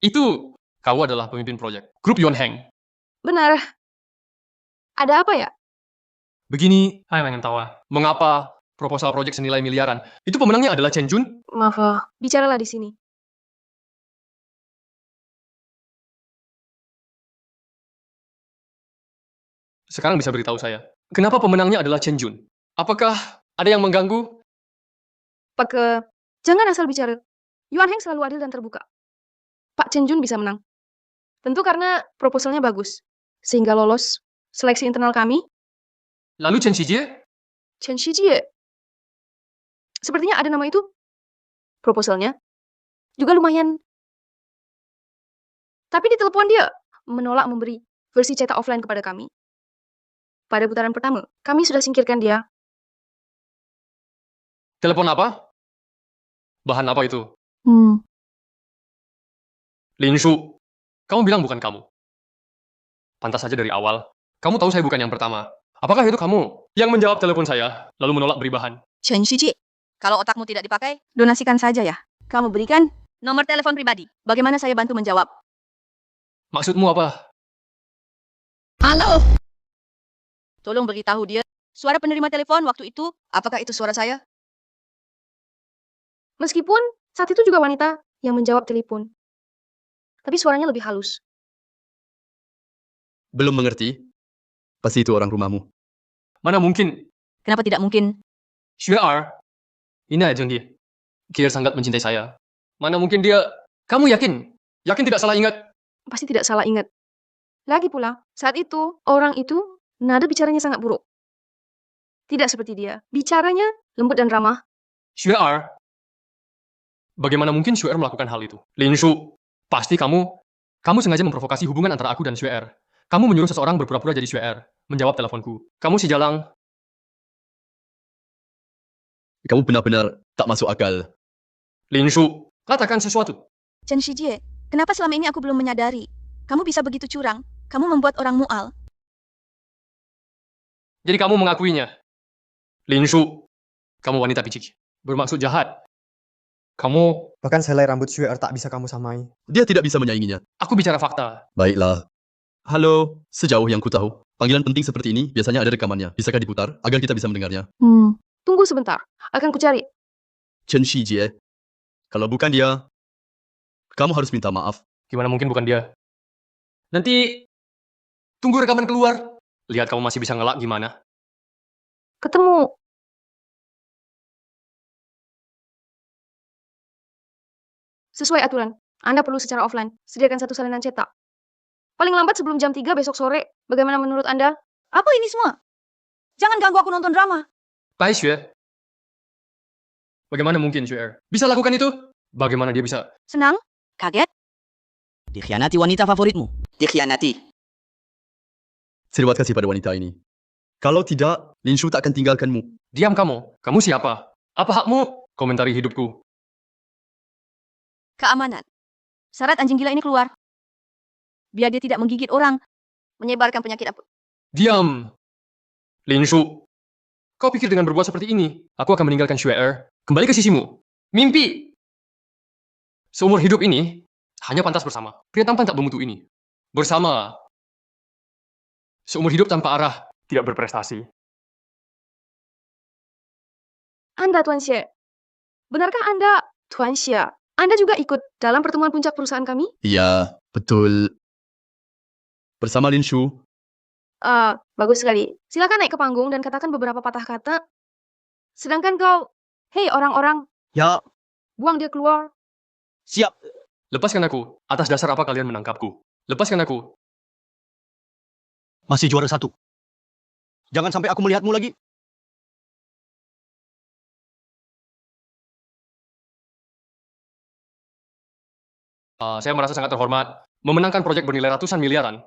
Itu, kau adalah pemimpin proyek. Grup Yuan Heng. Benar. Ada apa ya? Begini, saya ingin tahu. Mengapa proposal proyek senilai miliaran? Itu pemenangnya adalah Chen Jun? Maaf, bicaralah di sini. Sekarang bisa beritahu saya. Kenapa pemenangnya adalah Chen Jun? Apakah ada yang mengganggu? Pak, jangan asal bicara. Yuan Heng selalu adil dan terbuka. Pak Chen Jun bisa menang. Tentu karena proposalnya bagus. Sehingga lolos seleksi internal kami. Lalu Chen Shijie? Chen Shijie. Sepertinya ada nama itu. Proposalnya juga lumayan. Tapi di telepon dia menolak memberi versi cetak offline kepada kami. Pada putaran pertama, kami sudah singkirkan dia. Telepon apa? Bahan apa itu? Linshu, kamu bilang bukan kamu. Pantas saja dari awal, Kamu tahu saya bukan yang pertama. Apakah itu kamu yang menjawab telepon saya, lalu menolak beri bahan? Chen Shiji, kalau otakmu tidak dipakai, donasikan saja ya. Kamu berikan nomor telepon pribadi. Bagaimana saya bantu menjawab? Maksudmu apa? Halo. Tolong beritahu dia, suara penerima telepon waktu itu, apakah itu suara saya? Meskipun saat itu juga wanita yang menjawab telepon. Tapi suaranya lebih halus. Belum mengerti? Pasti itu orang rumahmu. Mana mungkin? Kenapa tidak mungkin? Xue Er. Ini aja dia. Kier sangat mencintai saya. Mana mungkin dia... Kamu yakin? Yakin tidak salah ingat? Pasti tidak salah ingat. Lagi pula, saat itu, orang itu, nada bicaranya sangat buruk. Tidak seperti dia. Bicaranya lembut dan ramah. Xue Er. Bagaimana mungkin Xue Er melakukan hal itu? Lin Shu, pasti kamu sengaja memprovokasi hubungan antara aku dan Xue Er. Kamu menyuruh seseorang berpura-pura jadi Xue Er, menjawab teleponku. Kamu si Jalang. Kamu benar-benar tak masuk akal. Lin Shu, katakan sesuatu. Chen Shiji, kenapa selama ini aku belum menyadari? Kamu bisa begitu curang. Kamu membuat orang mual. Jadi kamu mengakuinya. Lin Shu, kamu wanita picik. Bermaksud jahat. Kamu... Bahkan selai rambut Xue Er tak bisa kamu samai. Dia tidak bisa menyainginya. Aku bicara fakta. Baiklah. Halo, sejauh yang ku tahu, panggilan penting seperti ini biasanya ada rekamannya. Bisakah diputar agar kita bisa mendengarnya? Tunggu sebentar. Akan kucari. Chen Shijie. Kalau bukan dia, kamu harus minta maaf. Gimana mungkin bukan dia? Nanti... Tunggu rekaman keluar. Lihat kamu masih bisa ngelak gimana. Ketemu. Sesuai aturan, Anda perlu secara offline. Sediakan satu salinan cetak. Paling lambat sebelum jam 3 besok sore. Bagaimana menurut Anda? Apa ini semua? Jangan ganggu aku nonton drama. Bai Xue. Bagaimana mungkin Xue Er bisa lakukan itu? Bagaimana dia bisa? Senang? Kaget? Dikhianati wanita favoritmu. Dikhianati. Terima kasih pada wanita ini. Kalau tidak, Lin Shu tak akan tinggalkanmu. Diam kamu. Kamu siapa? Apa hakmu? Komentari hidupku. Keamanan. Syarat anjing gila ini keluar. Biar dia tidak menggigit orang. Menyebarkan penyakit apa. Diam. Lin Shu. Kau pikir dengan berbuat seperti ini, aku akan meninggalkan Xue Er? Kembali ke sisimu. Mimpi. Seumur hidup ini, hanya pantas bersama. Pria tampan tak bermutu ini. Bersama. Seumur hidup tanpa arah, tidak berprestasi. Anda, Tuan Xie. Benarkah Anda, Tuan Xie? Anda juga ikut dalam pertemuan puncak perusahaan kami? Iya, betul. Bersama Lin Shu. Bagus sekali. Silakan naik ke panggung dan katakan beberapa patah kata. Sedangkan kau, hei orang-orang, Ya, buang dia keluar. siap. Lepaskan aku. Atas dasar apa kalian menangkapku? Lepaskan aku. Masih juara 1. Jangan sampai aku melihatmu lagi. Saya merasa sangat terhormat. Memenangkan proyek bernilai ratusan miliaran.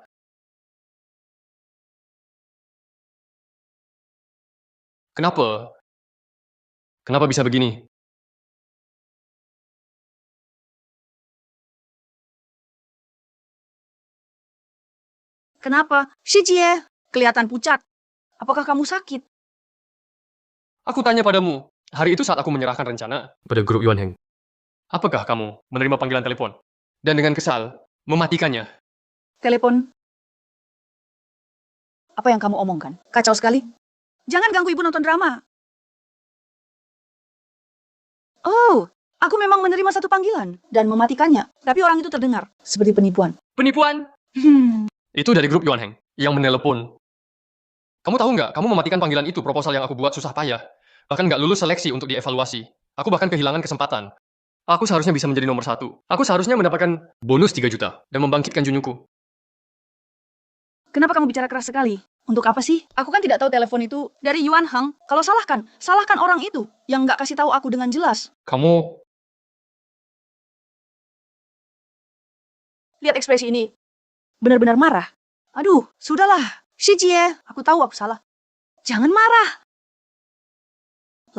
Kenapa? Kenapa bisa begini? Kenapa? Shijie, kelihatan pucat. Apakah kamu sakit? Aku tanya padamu, hari itu saat aku menyerahkan rencana pada grup Yuan Heng. Apakah kamu menerima panggilan telepon? Dan dengan kesal, mematikannya. Telepon. Apa yang kamu omongkan? Kacau sekali. Jangan ganggu ibu nonton drama. Oh, aku memang menerima satu panggilan dan mematikannya. Tapi orang itu terdengar seperti penipuan. Penipuan? Itu dari grup Yuan Heng yang menelepon. Kamu tahu nggak, kamu mematikan panggilan itu, proposal yang aku buat susah payah. Bahkan nggak lulus seleksi untuk dievaluasi. Aku bahkan kehilangan kesempatan. Aku seharusnya bisa menjadi nomor 1. Aku seharusnya mendapatkan bonus 3 juta dan membangkitkan Junyuku. Kenapa kamu bicara keras sekali? Untuk apa sih? Aku kan tidak tahu telepon itu dari Yuan Heng. Kalau salahkan orang itu yang nggak kasih tahu aku dengan jelas. Kamu... Lihat ekspresi ini. Benar-benar marah. Aduh, sudahlah. Shijie, aku tahu aku salah. Jangan marah.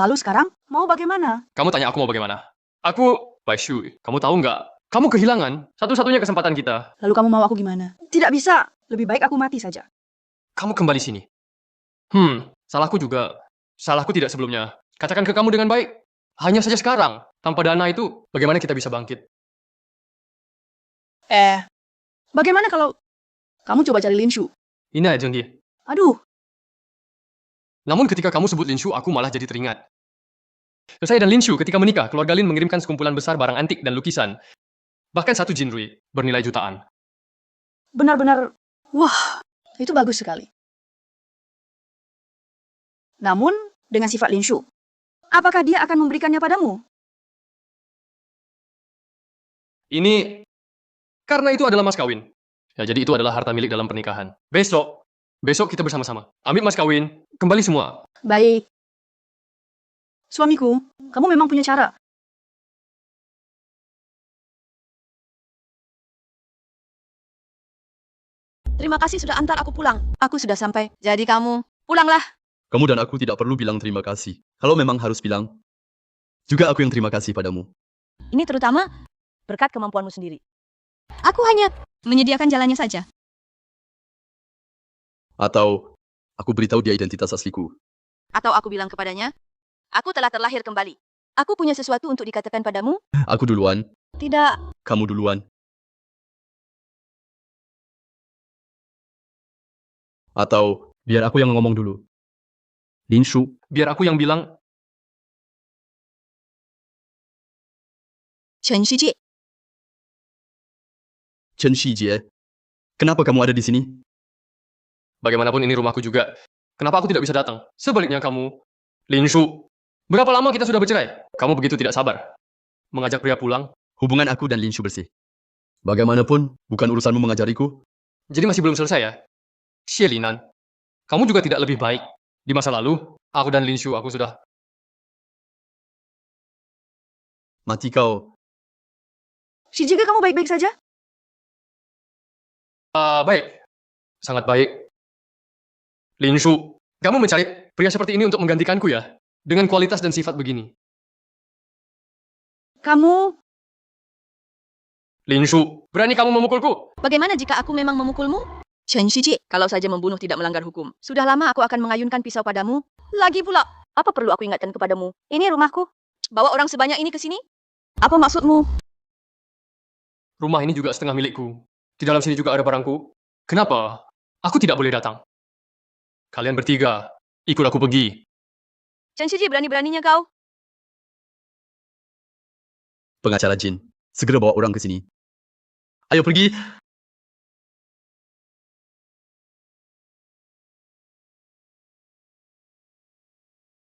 Lalu sekarang, mau bagaimana? Kamu tanya aku mau bagaimana? Aku... Bai Shu, kamu tahu nggak? Kamu kehilangan satu-satunya kesempatan kita. Lalu kamu mau aku gimana? Tidak bisa. Lebih baik aku mati saja. kamu kembali sini. Salahku juga. Salahku tidak sebelumnya. Katakan ke kamu dengan baik. Hanya saja sekarang, tanpa dana itu, bagaimana kita bisa bangkit? Bagaimana kalau kamu coba cari Linshu? Ini aja, Jenggi. Aduh, Namun ketika kamu sebut Linshu, aku malah jadi teringat. Saya dan Linshu ketika menikah, keluarga Lin mengirimkan sekumpulan besar barang antik dan lukisan. Bahkan 1 jinrui, bernilai jutaan. benar-benar, wah, itu bagus sekali. Namun, dengan sifat Linshu, apakah dia akan memberikannya padamu? Ini, karena itu adalah mas kawin. Ya, jadi itu adalah harta milik dalam pernikahan. Besok kita bersama-sama. Ambil mas kawin, kembali semua. Baik. Suamiku, kamu memang punya cara. Terima kasih sudah antar aku pulang. Aku sudah sampai. Jadi kamu, pulanglah. Kamu dan aku tidak perlu bilang terima kasih. Kalau memang harus bilang, juga aku yang terima kasih padamu. Ini terutama berkat kemampuanmu sendiri. Aku hanya menyediakan jalannya saja. Atau aku beritahu dia identitas asliku. Atau aku bilang kepadanya, aku telah terlahir kembali. Aku punya sesuatu untuk dikatakan padamu. Aku duluan, Tidak, kamu duluan. Atau biar aku yang ngomong dulu. Linshu, Biar aku yang bilang, Chen Shijie. Chen Shijie, kenapa kamu ada di sini? bagaimanapun ini rumahku juga. Kenapa aku tidak bisa datang? Sebaliknya kamu, Linshu, berapa lama kita sudah bercerai? Kamu begitu tidak sabar. Mengajak pria pulang, Hubungan aku dan Linshu bersih. Bagaimanapun, bukan urusanmu mengajariku. jadi masih belum selesai ya? Xie Linan, kamu juga tidak lebih baik. Di masa lalu, aku dan Linshu, aku sudah... Mati kau. Si Jige, kamu baik-baik saja? Baik. Sangat baik. Linshu, kamu mencari pria seperti ini untuk menggantikanku ya? Dengan kualitas dan sifat begini. Kamu, Linshu, berani kamu memukulku? Bagaimana jika aku memang memukulmu? Chen Shijie, kalau saja membunuh tidak melanggar hukum. Sudah lama aku akan mengayunkan pisau padamu. Lagi pula, apa perlu aku ingatkan kepadamu? Ini rumahku. Bawa orang sebanyak ini ke sini? Apa maksudmu? Rumah ini juga setengah milikku. Di dalam sini juga ada barangku. Kenapa? Aku tidak boleh datang. Kalian bertiga, ikut aku pergi. Chen Shijie, berani-beraninya kau. Pengacara Jin, segera bawa orang ke sini. Ayo pergi.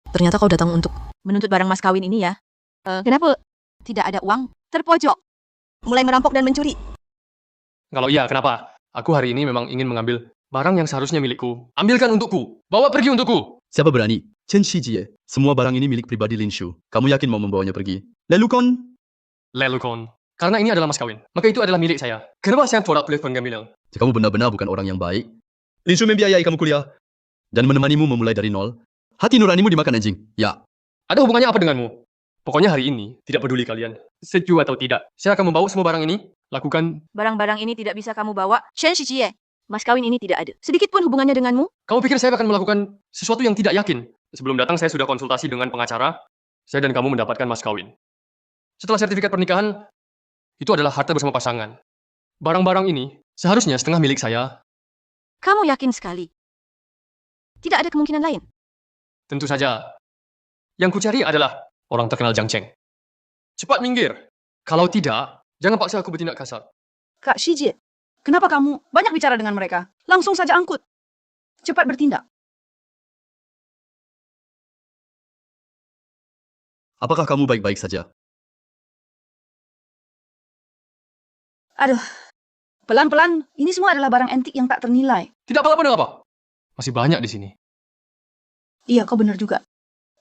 Ternyata kau datang untuk menuntut barang mas kawin ini ya? Kenapa? Tidak ada uang? Terpojok. Mulai merampok dan mencuri. Kalau iya, kenapa? Aku hari ini memang ingin mengambil barang yang seharusnya milikku. Ambilkan untukku. Bawa pergi untukku. Siapa berani? Chen Shijie, semua barang ini milik pribadi Linshu. Kamu yakin mau membawanya pergi? Lelukon? Lelukon. Karena ini adalah mas kawin. Maka itu adalah milik saya. Kenapa saya tidak boleh pengambilan? Kamu benar-benar bukan orang yang baik. Linshu membiayai kamu kuliah. Dan menemanimu memulai dari nol. Hati nuranimu dimakan anjing. Ya. Ada hubungannya apa denganmu? Pokoknya hari ini, tidak peduli kalian. Setuju atau tidak. Saya akan membawa semua barang ini. Lakukan. Barang-barang ini tidak bisa kamu bawa. Chen Shijie, mas kawin ini tidak ada. Sedikit pun hubungannya denganmu. Kamu pikir saya akan melakukan sesuatu yang tidak yakin? Sebelum datang saya sudah konsultasi dengan pengacara. Saya dan kamu mendapatkan mas kawin. Setelah sertifikat pernikahan, itu adalah harta bersama pasangan. Barang-barang ini seharusnya setengah milik saya. Kamu yakin sekali. Tidak ada kemungkinan lain. Tentu saja. Yang kucari adalah orang terkenal Jiang Cheng. Cepat minggir. Kalau tidak, jangan paksa aku bertindak kasar. Kak Shijie, kenapa kamu banyak bicara dengan mereka? Langsung saja angkut. Cepat bertindak. Apakah kamu baik-baik saja? Aduh, pelan-pelan, ini semua adalah barang antik yang tak ternilai. Tidak apa-apa dengan apa? Masih banyak di sini. Iya, kau benar juga.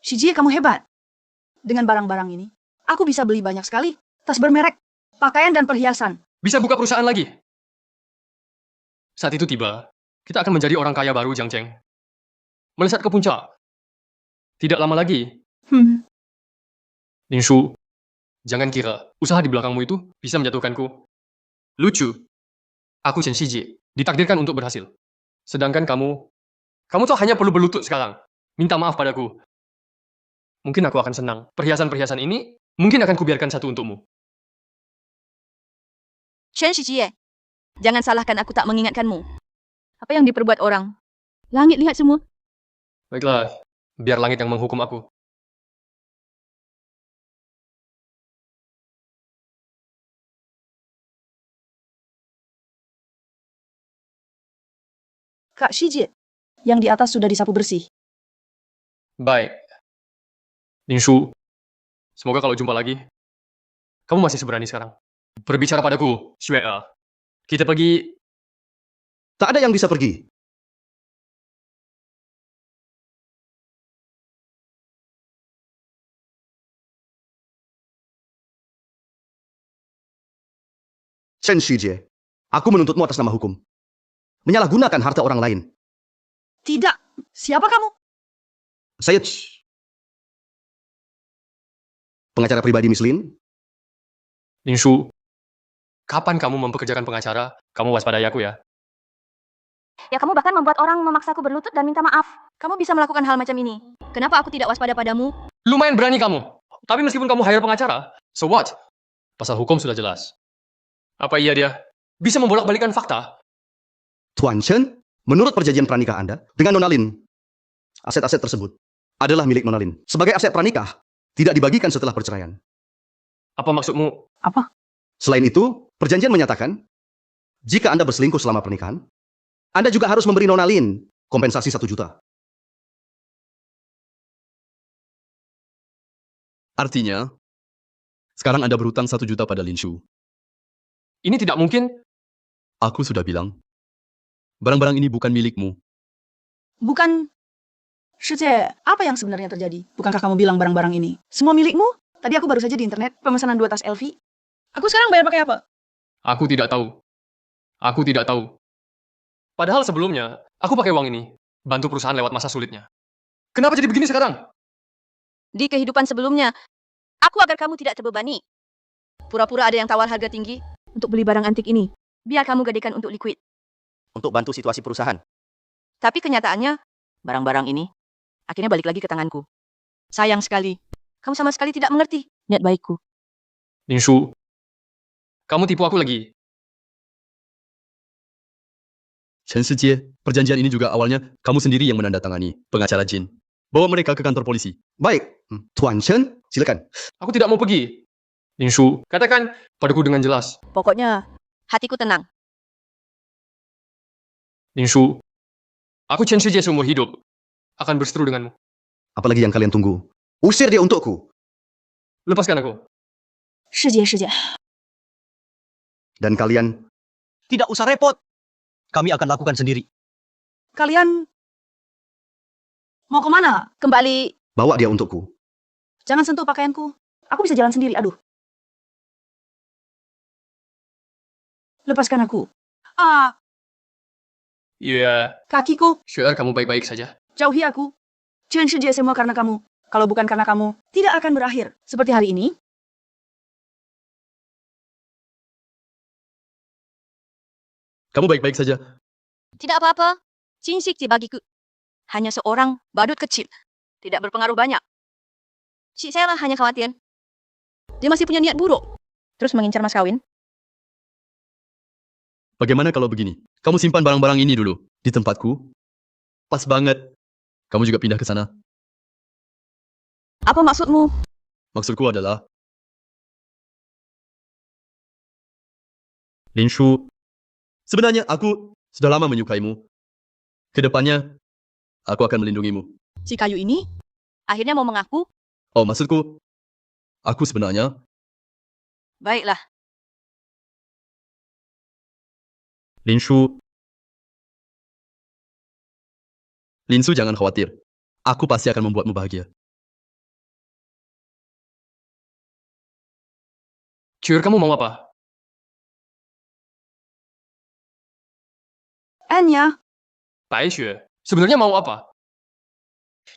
Shijie, kamu hebat. Dengan barang-barang ini, aku bisa beli banyak sekali. Tas bermerek, pakaian dan perhiasan. Bisa buka perusahaan lagi. Saat itu tiba, kita akan menjadi orang kaya baru, Jiang Cheng. Melesat ke puncak. Tidak lama lagi. Linshu, jangan kira usaha di belakangmu itu bisa menjatuhkanku. Lucu. Aku Chen Shijie, ditakdirkan untuk berhasil. Sedangkan kamu Kamu tuh hanya perlu berlutut sekarang. Minta maaf padaku. Mungkin aku akan senang. Perhiasan-perhiasan ini mungkin akan kubiarkan satu untukmu. Chen Shijie, jangan salahkan aku tak mengingatkanmu. Apa yang diperbuat orang? Langit lihat semua. Baiklah, biar langit yang menghukum aku. Kak Shijie, yang di atas sudah disapu bersih. Baik. Linshu, semoga kalau jumpa lagi, kamu masih seberani sekarang. Berbicara padaku, Xue. Kita pergi. Tak ada yang bisa pergi. Chen Shijie, aku menuntutmu atas nama hukum. Menyalahgunakan harta orang lain. Tidak. Siapa kamu? Saya pengacara pribadi Miss Lin. Linshu, kapan kamu mempekerjakan pengacara, kamu waspadai aku ya. Ya kamu bahkan membuat orang memaksaku berlutut dan minta maaf. Kamu bisa melakukan hal macam ini. Kenapa aku tidak waspada padamu? Lumayan berani kamu. Tapi meskipun kamu hire pengacara, so what? Pasal hukum sudah jelas. Apa iya dia bisa membolak-balikan fakta? Tuan Chen, menurut perjanjian pranikah Anda dengan Nona Lin, aset-aset tersebut adalah milik Nona Lin. Sebagai aset pranikah, tidak dibagikan setelah perceraian. Apa maksudmu? Apa? Selain itu, perjanjian menyatakan, jika Anda berselingkuh selama pernikahan, Anda juga harus memberi Nona Lin kompensasi 1 juta. Artinya, sekarang Anda berhutang 1 juta pada Linshu. Ini tidak mungkin. Aku sudah bilang, barang-barang ini bukan milikmu. Bukan. Shijie, apa yang sebenarnya terjadi? Bukankah kamu bilang barang-barang ini semua milikmu? Tadi aku baru saja di internet pemesanan 2 tas LV. Aku sekarang bayar pakai apa? Aku tidak tahu. Aku tidak tahu. Padahal sebelumnya, aku pakai uang ini, bantu perusahaan lewat masa sulitnya. Kenapa jadi begini sekarang? Di kehidupan sebelumnya, aku agar kamu tidak terbebani. Pura-pura ada yang tawar harga tinggi untuk beli barang antik ini. Biar kamu gadaikan untuk liquid. Untuk bantu situasi perusahaan. Tapi kenyataannya, Barang-barang ini akhirnya balik lagi ke tanganku. sayang sekali. Kamu sama sekali tidak mengerti niat baikku. Linshu, kamu tipu aku lagi. Chen Shijie, perjanjian ini juga awalnya kamu sendiri yang menandatangani, pengacara Jin. Bawa mereka ke kantor polisi. Baik, Tuan Chen, silakan. Aku tidak mau pergi. Linshu, katakan padaku dengan jelas. Pokoknya, hatiku tenang. Linshu, aku Chen Shijie seumur hidup akan berseteru denganmu. Apalagi yang kalian tunggu? Usir dia untukku. Lepaskan aku. Shijie. Dan kalian, Tidak usah repot. Kami akan lakukan sendiri. Kalian mau kemana? Kembali, bawa dia untukku. Jangan sentuh pakaianku. Aku bisa jalan sendiri, aduh. Lepaskan aku. Iya, Kakiku, sure kamu baik-baik saja. jauhi aku. Chen Shijie semua karena kamu. Kalau bukan karena kamu, tidak akan berakhir. Seperti hari ini. Kamu baik-baik saja. tidak apa-apa. Cinsik bagiku. Hanya seorang badut kecil. Tidak berpengaruh banyak. Cik saya lah hanya khawatir. Dia masih punya niat buruk. Terus mengincar mas kawin. Bagaimana kalau begini? Kamu simpan barang-barang ini dulu di tempatku. Pas banget. Kamu juga pindah ke sana. Apa maksudmu? Maksudku adalah, Linshu, sebenarnya aku sudah lama menyukaimu. Kedepannya, aku akan melindungimu. Si kayu ini akhirnya mau mengaku. Oh, maksudku, aku sebenarnya, Baiklah. Linshu, jangan khawatir. Aku pasti akan membuatmu bahagia. Cure, kamu mau apa? Anya, Bai Xue, sebenarnya mau apa?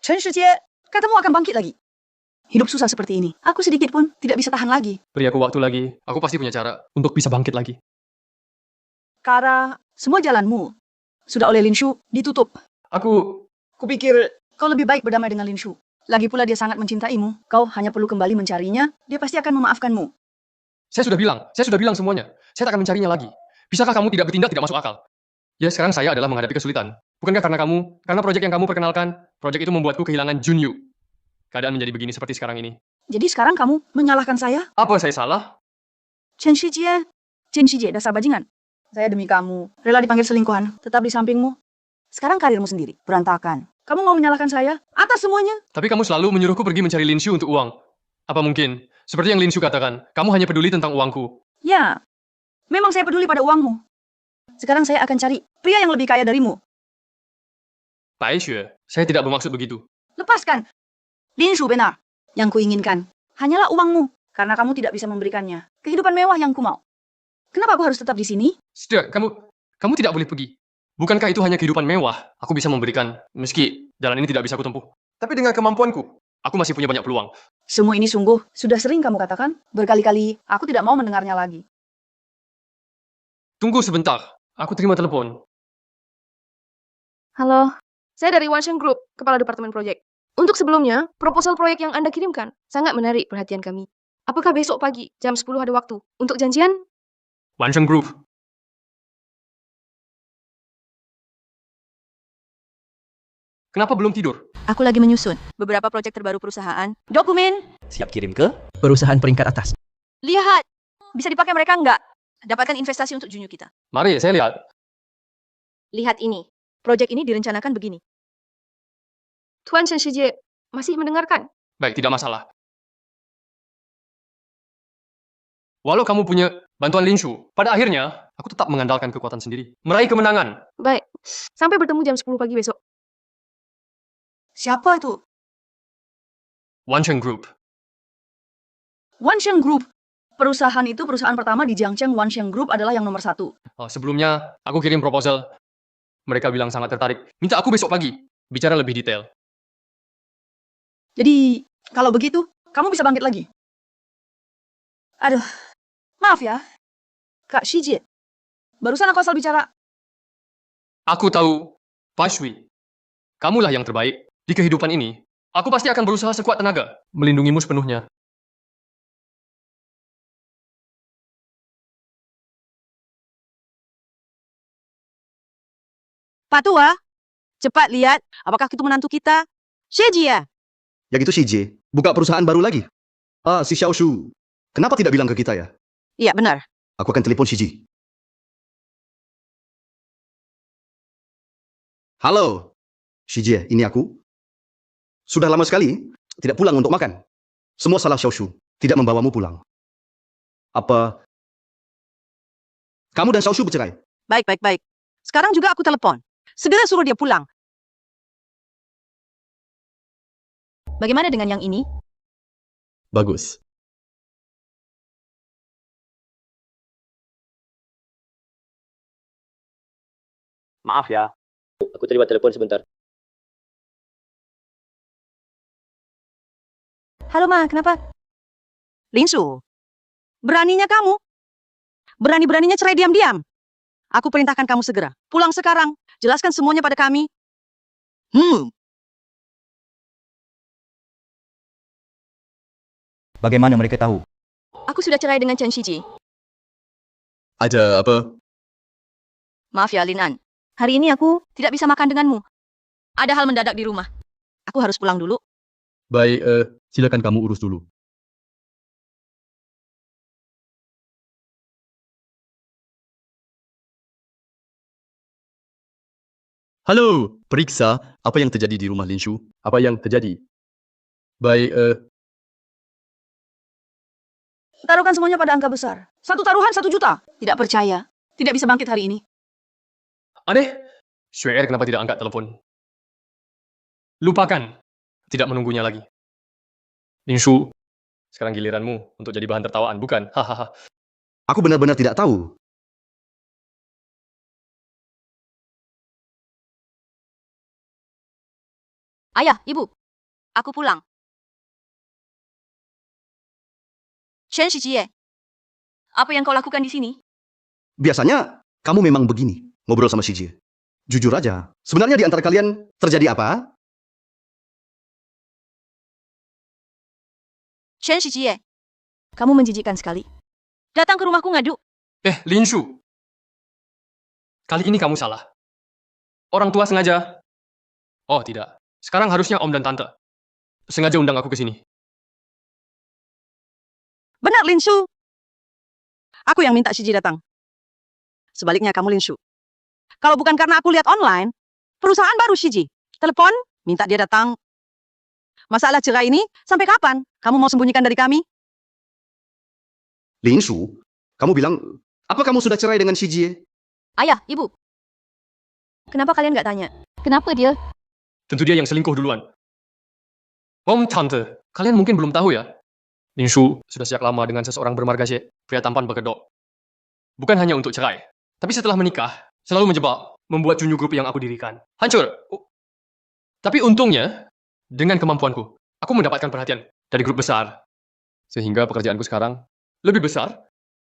Chen Shijie, katamu akan bangkit lagi. Hidup susah seperti ini. Aku sedikit pun tidak bisa tahan lagi. Beri aku waktu lagi. Aku pasti punya cara untuk bisa bangkit lagi. Karena semua jalanmu sudah oleh Linshu ditutup. Aku Kupikir kau lebih baik berdamai dengan Lin Shu. Lagi pula dia sangat mencintaimu. Kau hanya perlu kembali mencarinya, dia pasti akan memaafkanmu. Saya sudah bilang semuanya. Saya tak akan mencarinya lagi. Bisakah kamu tidak bertindak tidak masuk akal? Ya, sekarang saya adalah menghadapi kesulitan. Bukankah karena proyek yang kamu perkenalkan, proyek itu membuatku kehilangan Junyu. Keadaan menjadi begini seperti sekarang ini. Jadi sekarang kamu menyalahkan saya? Apa saya salah? Chen Shijie, dasar bajingan. Saya demi kamu, rela dipanggil selingkuhan, tetap di sampingmu. Sekarang karirmu sendiri, berantakan. Kamu mau menyalahkan saya atas semuanya? Tapi kamu selalu menyuruhku pergi mencari Lin Shu untuk uang. Apa mungkin, seperti yang Lin Shu katakan, kamu hanya peduli tentang uangku? Ya, memang saya peduli pada uangmu. Sekarang saya akan cari pria yang lebih kaya darimu. Bai Xue, saya tidak bermaksud begitu. Lepaskan. Lin Shu benar. Yang kuinginkan hanyalah uangmu, karena kamu tidak bisa memberikannya. Kehidupan mewah yang ku mau. Kenapa aku harus tetap di sini? Sudah, kamu tidak boleh pergi. Bukankah itu hanya kehidupan mewah? Aku bisa memberikan, meski jalan ini tidak bisa kutempuh. Tapi dengan kemampuanku, aku masih punya banyak peluang. Semua ini sungguh sudah sering kamu katakan. Berkali-kali, aku tidak mau mendengarnya lagi. Tunggu sebentar, aku terima telepon. Halo, saya dari Wansheng Group, Kepala Departemen Proyek. Untuk sebelumnya, proposal proyek yang Anda kirimkan sangat menarik perhatian kami. Apakah besok pagi, jam 10 ada waktu untuk janjian? Wansheng Group. Kenapa belum tidur? Aku lagi menyusun beberapa proyek terbaru perusahaan. Dokumen. Siap kirim ke perusahaan peringkat atas. Lihat. Bisa dipakai mereka enggak? Dapatkan investasi untuk Junyu kita. Mari, saya lihat. Lihat ini. Proyek ini direncanakan begini. Tuan Chen Shijie masih mendengarkan? Baik, tidak masalah. Walau kamu punya bantuan Lin Shu, pada akhirnya, aku tetap mengandalkan kekuatan sendiri. Meraih kemenangan. Baik, sampai bertemu jam 10 pagi besok. Siapa itu? Wansheng Group. Wansheng Group. Perusahaan itu perusahaan pertama di Jiangcheng. Wansheng Group adalah yang nomor 1. Oh, sebelumnya, aku kirim proposal. Mereka bilang sangat tertarik. Minta aku besok pagi. Bicara lebih detail. Jadi, kalau begitu, kamu bisa bangkit lagi. Aduh, maaf ya. Kak Shijie. Barusan aku asal bicara. Aku tahu, Pashui. Kamulah yang terbaik. Di kehidupan ini, aku pasti akan berusaha sekuat tenaga. Melindungimu sepenuhnya. Pak Tua, cepat lihat, apakah itu menantu kita? Shejia. Yang itu Shijie, buka perusahaan baru lagi. Ah, si Xiaoshu. Kenapa tidak bilang ke kita ya? Iya, benar. Aku akan telepon Shiji. Halo, Shijie, ini aku. Sudah lama sekali tidak pulang untuk makan. Semua salah Xiaoshu, tidak membawamu pulang. Apa kamu dan Xiaoshu bercerai? Baik. Sekarang juga aku telepon. Segera suruh dia pulang. Bagaimana dengan yang ini? Bagus. Maaf ya. Aku terima telepon sebentar. Halo Ma, kenapa? Lin Shu, beraninya kamu? Berani-beraninya cerai diam-diam. Aku perintahkan kamu segera. Pulang sekarang. Jelaskan semuanya pada kami. Bagaimana mereka tahu? Aku sudah cerai dengan Chen Shiji. Ada apa? Maaf ya, Lin An. Hari ini aku tidak bisa makan denganmu. Ada hal mendadak di rumah. Aku harus pulang dulu. Baik, silakan kamu urus dulu. Halo, periksa apa yang terjadi di rumah Lin Shu. Apa yang terjadi? Baik, Taruhkan semuanya pada angka besar. Satu taruhan 1 juta. Tidak percaya. Tidak bisa bangkit hari ini. Aneh, Xue Er kenapa tidak angkat telepon? Lupakan. Tidak menunggunya lagi. Lin Shu, sekarang giliranmu untuk jadi bahan tertawaan, bukan? Hahaha. Aku benar-benar tidak tahu. Ayah, Ibu. Aku pulang. Chen Shijie. Apa yang kau lakukan di sini? Biasanya kamu memang begini, ngobrol sama Shiji. Jujur aja, sebenarnya di antara kalian terjadi apa? Chen Shijie, kamu menjijikkan sekali. Datang ke rumahku ngadu. Lin Shu. Kali ini kamu salah. Orang tua sengaja. Oh, tidak. Sekarang harusnya om dan tante. Sengaja undang aku ke sini. Benar, Linshu. Aku yang minta Shiji datang. Sebaliknya kamu, Linshu. Kalau bukan karena aku lihat online, perusahaan baru Shiji. Telepon, minta dia datang. Masalah cerai ini, sampai kapan kamu mau sembunyikan dari kami? Lin Shu, kamu bilang, apa kamu sudah cerai dengan Shijie? Ayah, ibu. Kenapa kalian nggak tanya? Kenapa dia? Tentu dia yang selingkuh duluan. Om, tante, kalian mungkin belum tahu ya. Lin Shu sudah sejak lama dengan seseorang bermarga Xie, pria tampan berkedok. Bukan hanya untuk cerai, tapi setelah menikah, selalu menjebak, membuat Junyu Group yang aku dirikan. Hancur. Tapi untungnya, dengan kemampuanku, aku mendapatkan perhatian dari grup besar. Sehingga pekerjaanku sekarang lebih besar,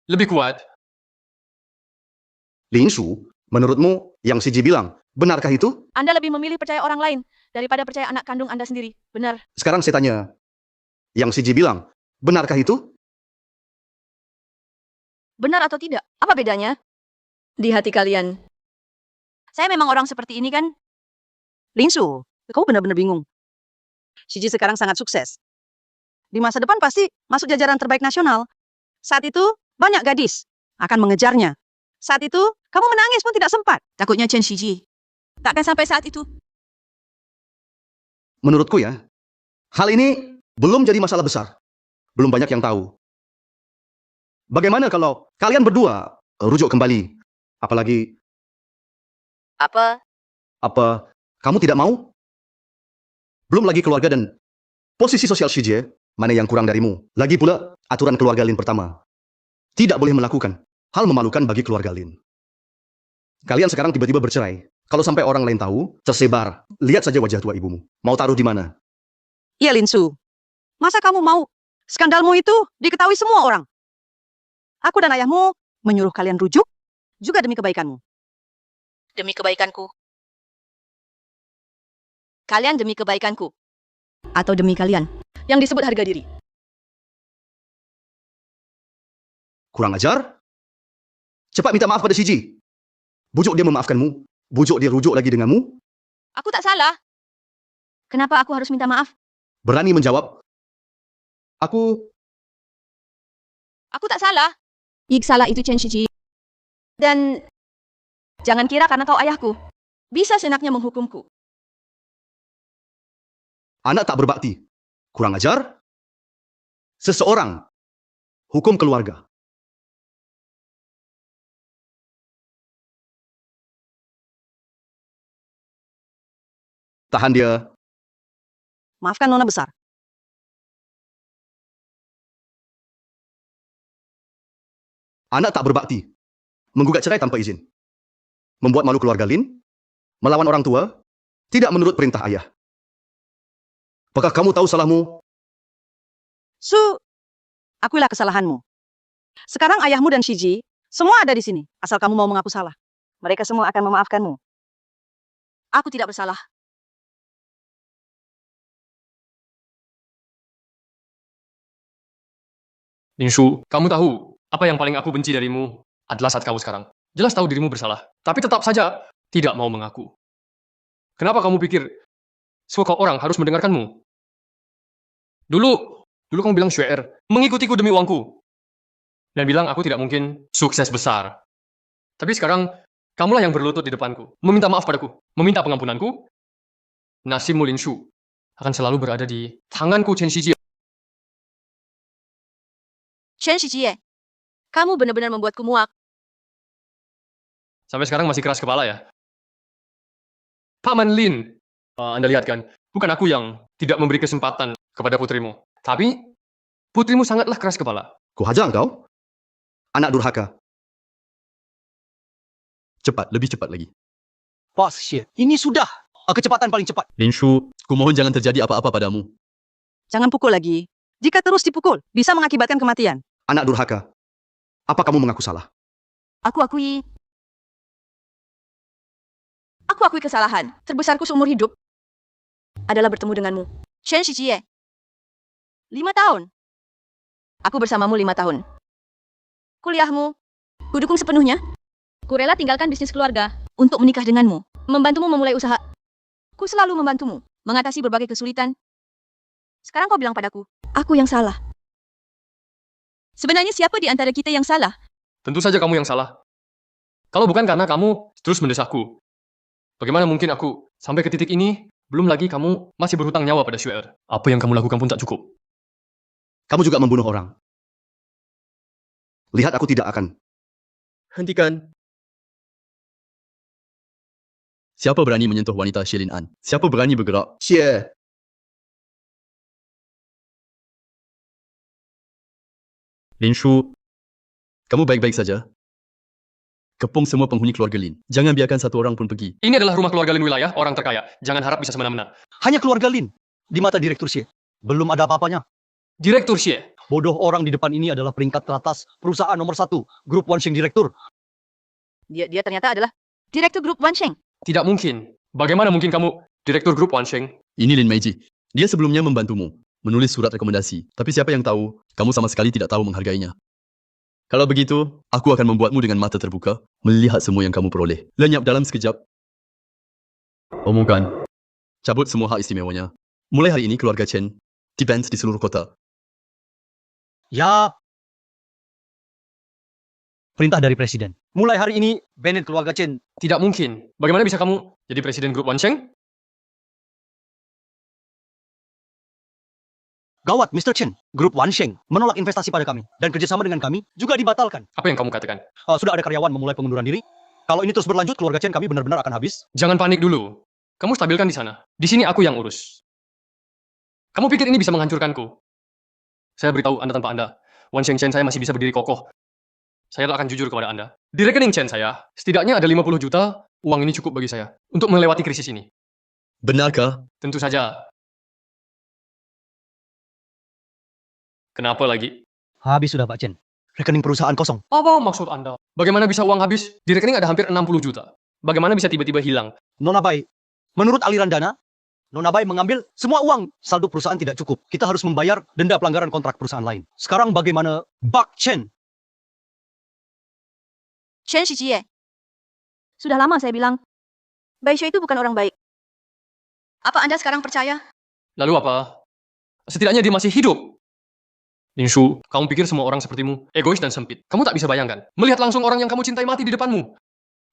lebih kuat. Lin Shu, menurutmu yang Shiji bilang, benarkah itu? Anda lebih memilih percaya orang lain daripada percaya anak kandung Anda sendiri. Benar. Sekarang saya tanya, yang Shiji bilang, benarkah itu? Benar atau tidak? Apa bedanya? Di hati kalian. Saya memang orang seperti ini kan? Linshu, kamu benar-benar bingung. Shiji sekarang sangat sukses. Di masa depan pasti masuk jajaran terbaik nasional. Saat itu, banyak gadis akan mengejarnya. Saat itu, kamu menangis pun tidak sempat. Takutnya Chen Shiji takkan sampai saat itu. Menurutku ya, hal ini belum jadi masalah besar. Belum banyak yang tahu. Bagaimana kalau kalian berdua rujuk kembali? Apalagi, apa kamu tidak mau? Belum lagi keluarga dan posisi sosial Shiji, mana yang kurang darimu? Lagi pula, aturan keluarga Lin pertama. Tidak boleh melakukan hal memalukan bagi keluarga Lin. Kalian sekarang tiba-tiba bercerai. Kalau sampai orang lain tahu, tersebar. Lihat saja wajah tua ibumu. Mau taruh di mana? Iya, Linshu. Masa kamu mau skandalmu itu diketahui semua orang? Aku dan ayahmu menyuruh kalian rujuk, juga demi kebaikanmu. Demi kebaikanku. Kalian demi kebaikanku. Atau demi kalian yang disebut harga diri. Kurang ajar? Cepat minta maaf pada Shiji. Bujuk dia memaafkanmu. Bujuk dia rujuk lagi denganmu. Aku tak salah. Kenapa aku harus minta maaf? Berani menjawab. Aku tak salah. Yang salah itu Chen Shiji. Dan jangan kira karena kau ayahku, bisa senaknya menghukumku. anak tak berbakti. Kurang ajar? Seseorang. Hukum keluarga. Tahan dia. Maafkan Nona besar. Anak tak berbakti. Menggugat cerai tanpa izin. Membuat malu keluarga Lin. Melawan orang tua. Tidak menurut perintah ayah. Apakah kamu tahu salahmu? Su, akuilah kesalahanmu. Sekarang ayahmu dan Shiji, semua ada di sini. Asal kamu mau mengaku salah. Mereka semua akan memaafkanmu. Aku tidak bersalah. Linshu, kamu tahu, apa yang paling aku benci darimu adalah saat kamu sekarang. Jelas tahu dirimu bersalah, tapi tetap saja tidak mau mengaku. Kenapa kamu pikir semua orang harus mendengarkanmu? Dulu kamu bilang Xuer, mengikutiku demi uangku. Dan bilang aku tidak mungkin sukses besar. Tapi sekarang, kamulah yang berlutut di depanku, meminta maaf padaku, meminta pengampunanku. Nasibmu Linshu akan selalu berada di tanganku Chen Shiji. Chen Shiji, kamu benar-benar membuatku muak. Sampai sekarang masih keras kepala ya? Paman Lin, Anda lihat kan, bukan aku yang tidak memberi kesempatan kepada putrimu. Tapi, putrimu sangatlah keras kepala. Kuhajar engkau? Anak durhaka. Cepat, lebih cepat lagi. Pas, shit. Ini sudah kecepatan paling cepat. Linshu, kumohon jangan terjadi apa-apa padamu. Jangan pukul lagi. Jika terus dipukul, bisa mengakibatkan kematian. Anak durhaka. Apa kamu mengaku salah? Aku akui. Aku akui kesalahan. Terbesarku seumur hidup adalah bertemu denganmu. Chen Shijie. 5 tahun. Aku bersamamu 5 tahun. Kuliahmu, kudukung sepenuhnya. Ku rela tinggalkan bisnis keluarga untuk menikah denganmu. Membantumu memulai usaha. Ku selalu membantumu mengatasi berbagai kesulitan. Sekarang kau bilang padaku, aku yang salah. Sebenarnya siapa di antara kita yang salah? Tentu saja kamu yang salah. Kalau bukan karena kamu terus mendesakku. Bagaimana mungkin aku sampai ke titik ini? Belum lagi kamu masih berhutang nyawa pada Xuer. Apa yang kamu lakukan pun tak cukup. Kamu juga membunuh orang. Lihat, aku tidak akan. Hentikan. Siapa berani menyentuh wanita Shilin An? Siapa berani bergerak? Xie, Lin Shu, kamu baik-baik saja? Kepung semua penghuni keluarga Lin. Jangan biarkan satu orang pun pergi. Ini adalah rumah keluarga Lin wilayah, orang terkaya. Jangan harap bisa semena-mena. Hanya keluarga Lin. Di mata Direktur Xie. Belum ada apa-apanya. Direktur Xie. Bodoh orang di depan ini adalah peringkat teratas perusahaan nomor 1. Grup Wansheng Direktur. Dia ternyata adalah Direktur Grup Wansheng. Tidak mungkin. Bagaimana mungkin kamu Direktur Grup Wansheng? Ini Lin Meiji. Dia sebelumnya membantumu menulis surat rekomendasi. Tapi siapa yang tahu, kamu sama sekali tidak tahu menghargainya. Kalau begitu, aku akan membuatmu dengan mata terbuka, melihat semua yang kamu peroleh. Lenyap dalam sekejap. Omongkan. Cabut semua hak istimewanya. Mulai hari ini keluarga Chen di-ban di seluruh kota. Ya. Perintah dari Presiden. Mulai hari ini, Bennett keluarga Chen. Tidak mungkin. Bagaimana bisa kamu jadi Presiden Grup Wansheng? Gawat, Mr. Chen. Grup Wansheng menolak investasi pada kami. Dan kerjasama dengan kami juga dibatalkan. Apa yang kamu katakan? Sudah ada karyawan memulai pengunduran diri. Kalau ini terus berlanjut, keluarga Chen kami benar-benar akan habis. Jangan panik dulu. Kamu stabilkan di sana. Di sini aku yang urus. Kamu pikir ini bisa menghancurkanku? Saya beritahu Anda tanpa Anda. Wansheng Chen saya masih bisa berdiri kokoh. Saya akan jujur kepada Anda. Di rekening Chen saya, setidaknya ada 50 juta. Uang ini cukup bagi saya untuk melewati krisis ini. Benarkah? Tentu saja. Kenapa lagi? Habis sudah, Pak Chen. Rekening perusahaan kosong. Apa maksud Anda? Bagaimana bisa uang habis? Di rekening ada hampir 60 juta. Bagaimana bisa tiba-tiba hilang? Nona Bai, menurut aliran dana, Nona Bai mengambil semua uang. Saldo perusahaan tidak cukup. Kita harus membayar denda pelanggaran kontrak perusahaan lain. Sekarang bagaimana Bak Chen? Chen Shijie. Sudah lama saya bilang, Bai Shui itu bukan orang baik. Apa Anda sekarang percaya? Lalu apa? Setidaknya dia masih hidup. Lin Shu, kamu pikir semua orang sepertimu egois dan sempit. Kamu tak bisa bayangkan. Melihat langsung orang yang kamu cintai mati di depanmu.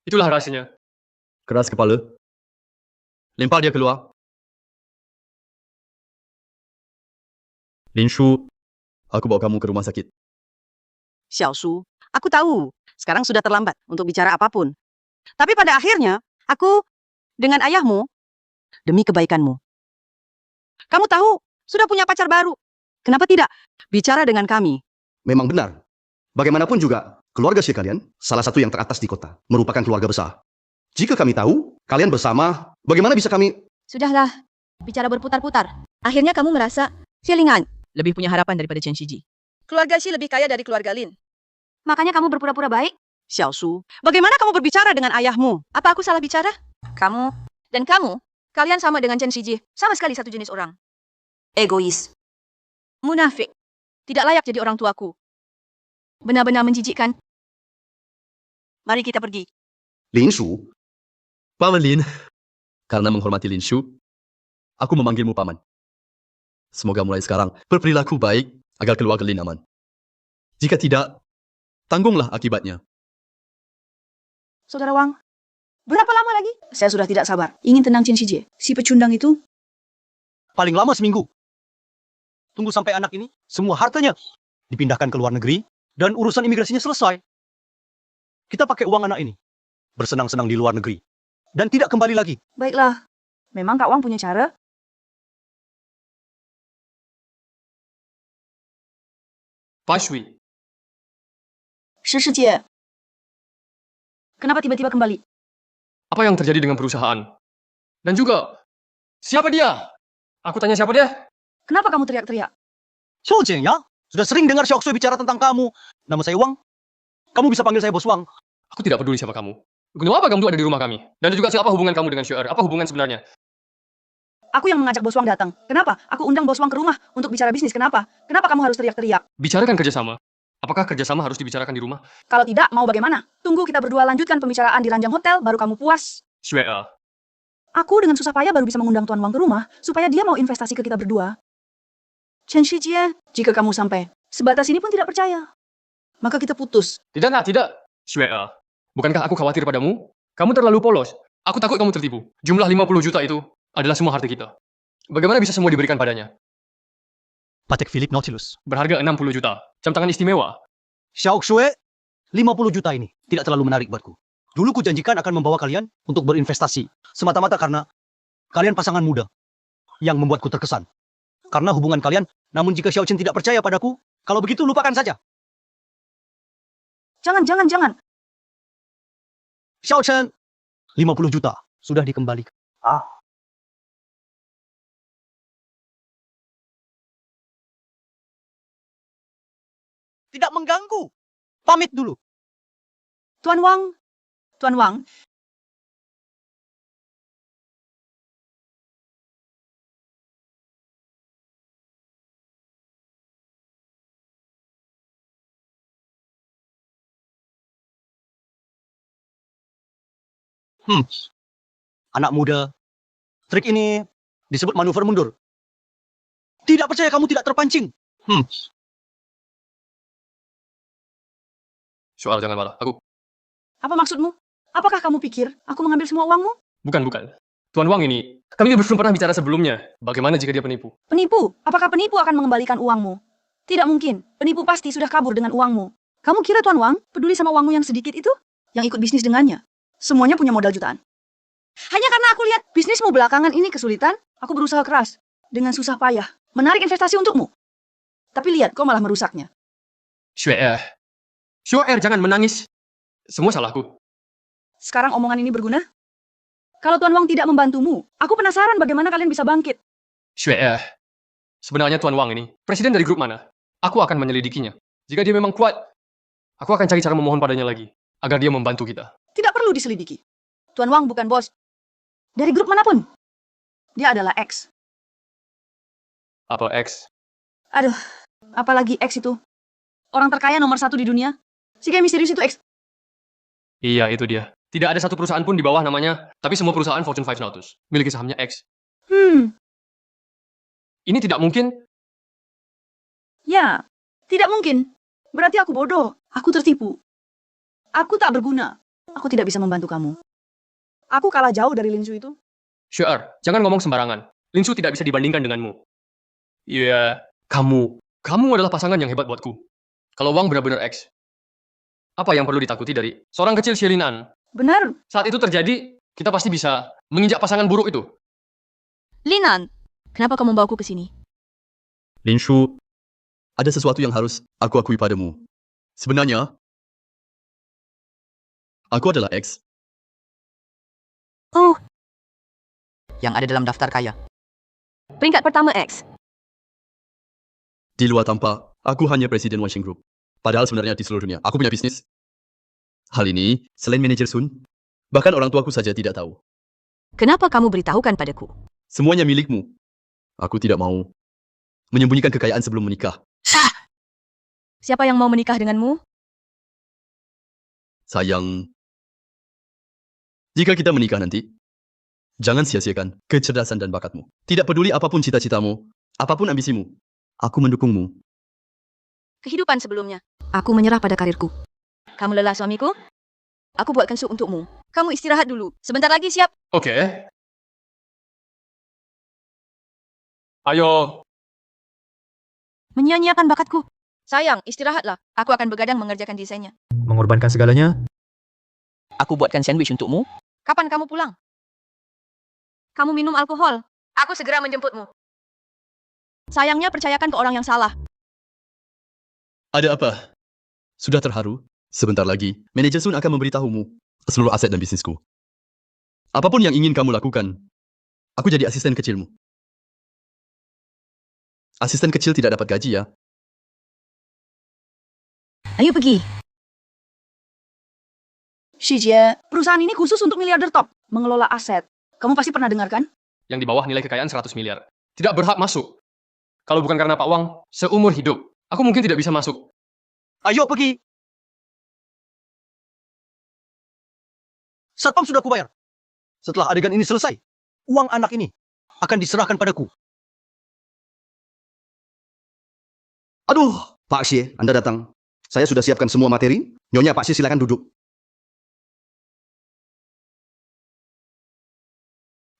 Itulah rahasianya. Keras kepala. Lempar dia keluar. Lin Shu, aku bawa kamu ke rumah sakit. Xiao Shu, aku tahu. Sekarang sudah terlambat untuk bicara apapun. Tapi pada akhirnya, aku dengan ayahmu demi kebaikanmu. Kamu tahu, sudah punya pacar baru. Kenapa tidak bicara dengan kami? memang benar. Bagaimanapun juga, keluarga Xie kalian, salah satu yang teratas di kota, merupakan keluarga besar. Jika kami tahu, kalian bersama, bagaimana bisa kami... Sudahlah, bicara berputar-putar. Akhirnya kamu merasa Xielingan lebih punya harapan daripada Chen Shiji. Keluarga Xi lebih kaya dari keluarga Lin. Makanya kamu berpura-pura baik? Xiao Shu, bagaimana kamu berbicara dengan ayahmu? Apa aku salah bicara? Kamu dan kamu, kalian sama dengan Chen Shiji. Sama sekali satu jenis orang. Egois. Munafik. Tidak layak jadi orang tuaku. Benar-benar menjijikkan. Mari kita pergi. Lin Shu, Paman Lin, karena menghormati Lin Shu, aku memanggilmu Paman. Semoga mulai sekarang berperilaku baik agar keluarga Lin aman. Jika tidak, tanggunglah akibatnya. Saudara Wang, berapa lama lagi? Saya sudah tidak sabar. Ingin tenang Chen Shijie. Si pecundang itu Paling lama seminggu. Tunggu sampai anak ini, semua hartanya dipindahkan ke luar negeri, dan urusan imigrasinya selesai. Kita pakai uang anak ini, bersenang-senang di luar negeri, dan tidak kembali lagi. baiklah. Memang Kak Wang punya cara? Pak Shui, Shi Shijie. Kenapa tiba-tiba kembali? apa yang terjadi dengan perusahaan? Dan juga, siapa dia? Aku tanya siapa dia? Kenapa kamu teriak-teriak? Xiao Jian ya, sudah sering dengar Xiao Sui bicara tentang kamu. Nama saya Wang. Kamu bisa panggil saya Bos Wang. Aku tidak peduli siapa kamu. Kenapa kamu ada di rumah kami? Dan juga siapa hubungan kamu dengan Syu'er? Apa hubungan sebenarnya? Aku yang mengajak Bos Wang datang. Kenapa? Aku undang Bos Wang ke rumah untuk bicara bisnis. Kenapa? Kenapa kamu harus teriak-teriak? Bicarakan kerjasama. Apakah kerjasama harus dibicarakan di rumah? Kalau tidak, mau bagaimana? Tunggu kita berdua lanjutkan pembicaraan di ranjang hotel, baru kamu puas. Syu'er, Aku dengan susah payah baru bisa mengundang Tuan Wang ke rumah, supaya dia mau investasi ke kita berdua. Chen Shijie, jika kamu sampai sebatas ini pun tidak percaya, maka kita putus. tidak. Syu'er, bukankah aku khawatir padamu? Kamu terlalu polos. Aku takut kamu tertipu. Jumlah 50 juta itu adalah semua harta kita. Bagaimana bisa semua diberikan padanya? Patek Philip Nautilus. Berharga 60 juta. Jam tangan istimewa. Xiao Xue, 50 juta ini tidak terlalu menarik buatku. Dulu ku janjikan akan membawa kalian untuk berinvestasi. Semata-mata karena kalian pasangan muda yang membuatku terkesan. Karena hubungan kalian, namun jika Xiao Chen tidak percaya padaku, kalau begitu lupakan saja. Jangan. Xiao Chen, 50 juta sudah dikembalikan. Tidak mengganggu. Pamit dulu. Tuan Wang, Anak muda. Trik ini disebut manuver mundur. Tidak percaya kamu tidak terpancing. Syu'er, jangan marah. apa maksudmu? Apakah kamu pikir aku mengambil semua uangmu? Bukan. Tuan Wang ini, kami belum pernah bicara sebelumnya. Bagaimana jika dia penipu? Penipu? Apakah penipu akan mengembalikan uangmu? Tidak mungkin. Penipu pasti sudah kabur dengan uangmu. Kamu kira Tuan Wang peduli sama uangmu yang sedikit itu? Yang ikut bisnis dengannya? Semuanya punya modal jutaan. Hanya karena aku lihat bisnismu belakangan ini kesulitan, aku berusaha keras. Dengan susah payah. Menarik investasi untukmu. Tapi lihat, kau malah merusaknya. Syu'er, jangan menangis. Semua salahku. Sekarang omongan ini berguna? Kalau Tuan Wang tidak membantumu, aku penasaran bagaimana kalian bisa bangkit. Syu'er, sebenarnya Tuan Wang ini, presiden dari grup mana? Aku akan menyelidikinya. Jika dia memang kuat, aku akan cari cara memohon padanya lagi, agar dia membantu kita. Tidak perlu diselidiki. Tuan Wang bukan bos dari grup manapun. Dia adalah X. Apa X? Aduh, apalagi X itu? Orang terkaya nomor 1 di dunia. Si kayak misterius itu X. Iya, itu dia. Tidak ada satu perusahaan pun di bawah namanya, tapi semua perusahaan Fortune 500 miliki sahamnya X. Ini tidak mungkin. Ya, tidak mungkin. Berarti aku bodoh. Aku tertipu. Aku tak berguna. Aku tidak bisa membantu kamu. Aku kalah jauh dari Lin Shu itu. Syu'er, jangan ngomong sembarangan. Lin Shu tidak bisa dibandingkan denganmu. Iya, kamu adalah pasangan yang hebat buatku. Kalau Wang benar-benar X, apa yang perlu ditakuti dari seorang kecil Shilinan? Benar. Saat itu terjadi, kita pasti bisa menginjak pasangan buruk itu. Linan, kenapa kamu membawaku ke sini? Lin Shu, ada sesuatu yang harus aku akui padamu. Sebenarnya, aku adalah X. Oh, yang ada dalam daftar kaya. Peringkat pertama X. Di luar tampak, aku hanya presiden Wansheng Group. Padahal sebenarnya di seluruh dunia, aku punya bisnis. Hal ini, selain manajer Sun, bahkan orang tuaku saja tidak tahu. kenapa kamu beritahukan padaku? Semuanya milikmu. Aku tidak mau menyembunyikan kekayaan sebelum menikah. Siapa yang mau menikah denganmu? Sayang, jika kita menikah nanti, jangan sia-siakan kecerdasan dan bakatmu. Tidak peduli apapun cita-citamu, apapun ambisimu, aku mendukungmu. Kehidupan sebelumnya. Aku menyerah pada karirku. Kamu lelah suamiku? Aku buatkan sup untukmu. Kamu istirahat dulu. Sebentar lagi siap. Oke. Ayo. Menyia-nyiakan bakatku. Sayang, istirahatlah. Aku akan begadang mengerjakan desainnya. Mengorbankan segalanya? Aku buatkan sandwich untukmu. Kapan kamu pulang? Kamu minum alkohol. Aku segera menjemputmu. Sayangnya percayakan ke orang yang salah. Ada apa? Sudah terharu? Sebentar lagi, manajer Sun akan memberitahumu seluruh aset dan bisnisku. Apapun yang ingin kamu lakukan, aku jadi asisten kecilmu. Asisten kecil tidak dapat gaji ya. Ayo pergi. Shijie, perusahaan ini khusus untuk miliarder top, mengelola aset. Kamu pasti pernah dengar kan? Yang di bawah nilai kekayaan 100 miliar. Tidak berhak masuk. Kalau bukan karena Pak Wang, seumur hidup, aku mungkin tidak bisa masuk. Ayo pergi. Satpam sudah kubayar. Setelah adegan ini selesai, uang anak ini akan diserahkan padaku. Aduh, Pak Xie, Anda datang. Saya sudah siapkan semua materi. Nyonya Pak Xie, silakan duduk.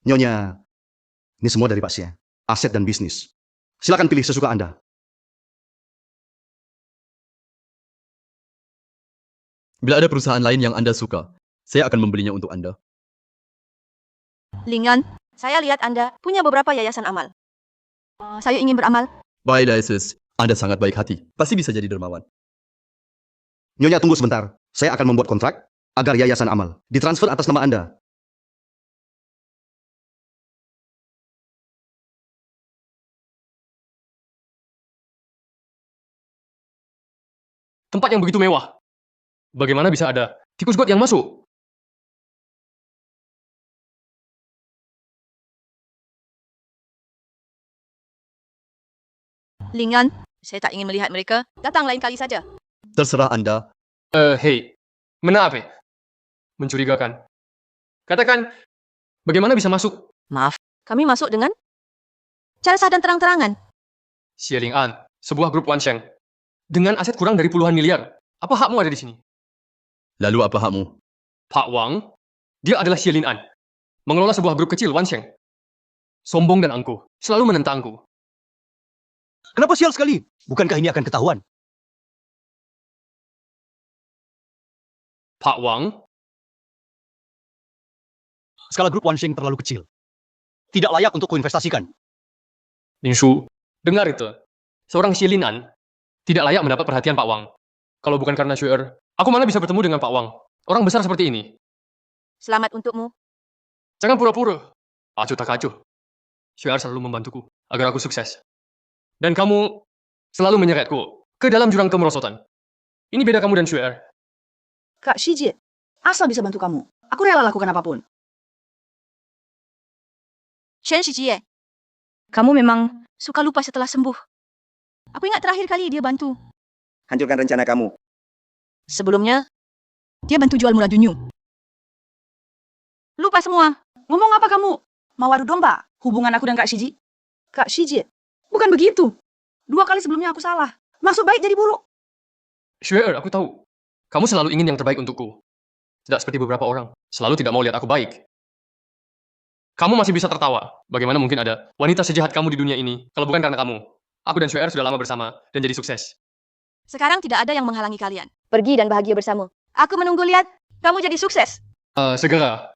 Nyonya, ini semua dari Pak Xie. Aset dan bisnis. Silakan pilih sesuka Anda. Bila ada perusahaan lain yang Anda suka, saya akan membelinya untuk Anda. Lingan, saya lihat Anda punya beberapa yayasan amal. Saya ingin beramal. Baiklah, Sis. Anda sangat baik hati. Pasti bisa jadi dermawan. Nyonya, tunggu sebentar. Saya akan membuat kontrak agar yayasan amal ditransfer atas nama Anda. Tempat yang begitu mewah. Bagaimana bisa ada tikus got yang masuk? Lingan, saya tak ingin melihat mereka. Datang lain kali saja. Terserah Anda. Hei, mana apa? Mencurigakan. Katakan, bagaimana bisa masuk? Maaf, kami masuk dengan cara sah dan terang-terangan. Xie Ling-an, sebuah grup Wansheng. Dengan aset kurang dari puluhan miliar. Apa hakmu ada di sini? Lalu apa hakmu? Pak Wang, dia adalah Xie Lin-an. Mengelola sebuah grup kecil Wansheng. Sombong dan angkuh, selalu menentangku. Kenapa sial sekali? Bukankah ini akan ketahuan? Pak Wang, Skala grup Wansheng terlalu kecil. Tidak layak untuk kuinvestasikan. Lin Shu, dengar itu. Seorang Xie Lin-an tidak layak mendapat perhatian Pak Wang. Kalau bukan karena Xuer, aku mana bisa bertemu dengan Pak Wang? Orang besar seperti ini. Selamat untukmu. Jangan pura-pura. Acuh tak acuh. Xuer selalu membantuku agar aku sukses. Dan kamu selalu menyeretku ke dalam jurang kemerosotan. Ini beda kamu dan Xuer. Kak Shijie, asal bisa bantu kamu, aku rela lakukan apapun. Shen Shijie, kamu memang suka lupa setelah sembuh. Aku ingat terakhir kali dia bantu. Hancurkan rencana kamu. Sebelumnya, dia bantu jual murah dunyu. Lupa semua. Ngomong apa kamu? Mau adu domba hubungan aku dan Kak Shiji? Kak Shiji, bukan begitu. 2 kali sebelumnya aku salah. Maksud baik jadi buruk. Xuer, aku tahu. Kamu selalu ingin yang terbaik untukku. Tidak seperti beberapa orang. Selalu tidak mau lihat aku baik. Kamu masih bisa tertawa. Bagaimana mungkin ada wanita sejahat kamu di dunia ini kalau bukan karena kamu? Aku dan Xuer sudah lama bersama dan jadi sukses. Sekarang tidak ada yang menghalangi kalian. Pergi dan bahagia bersama. Aku menunggu lihat kamu jadi sukses. Segera.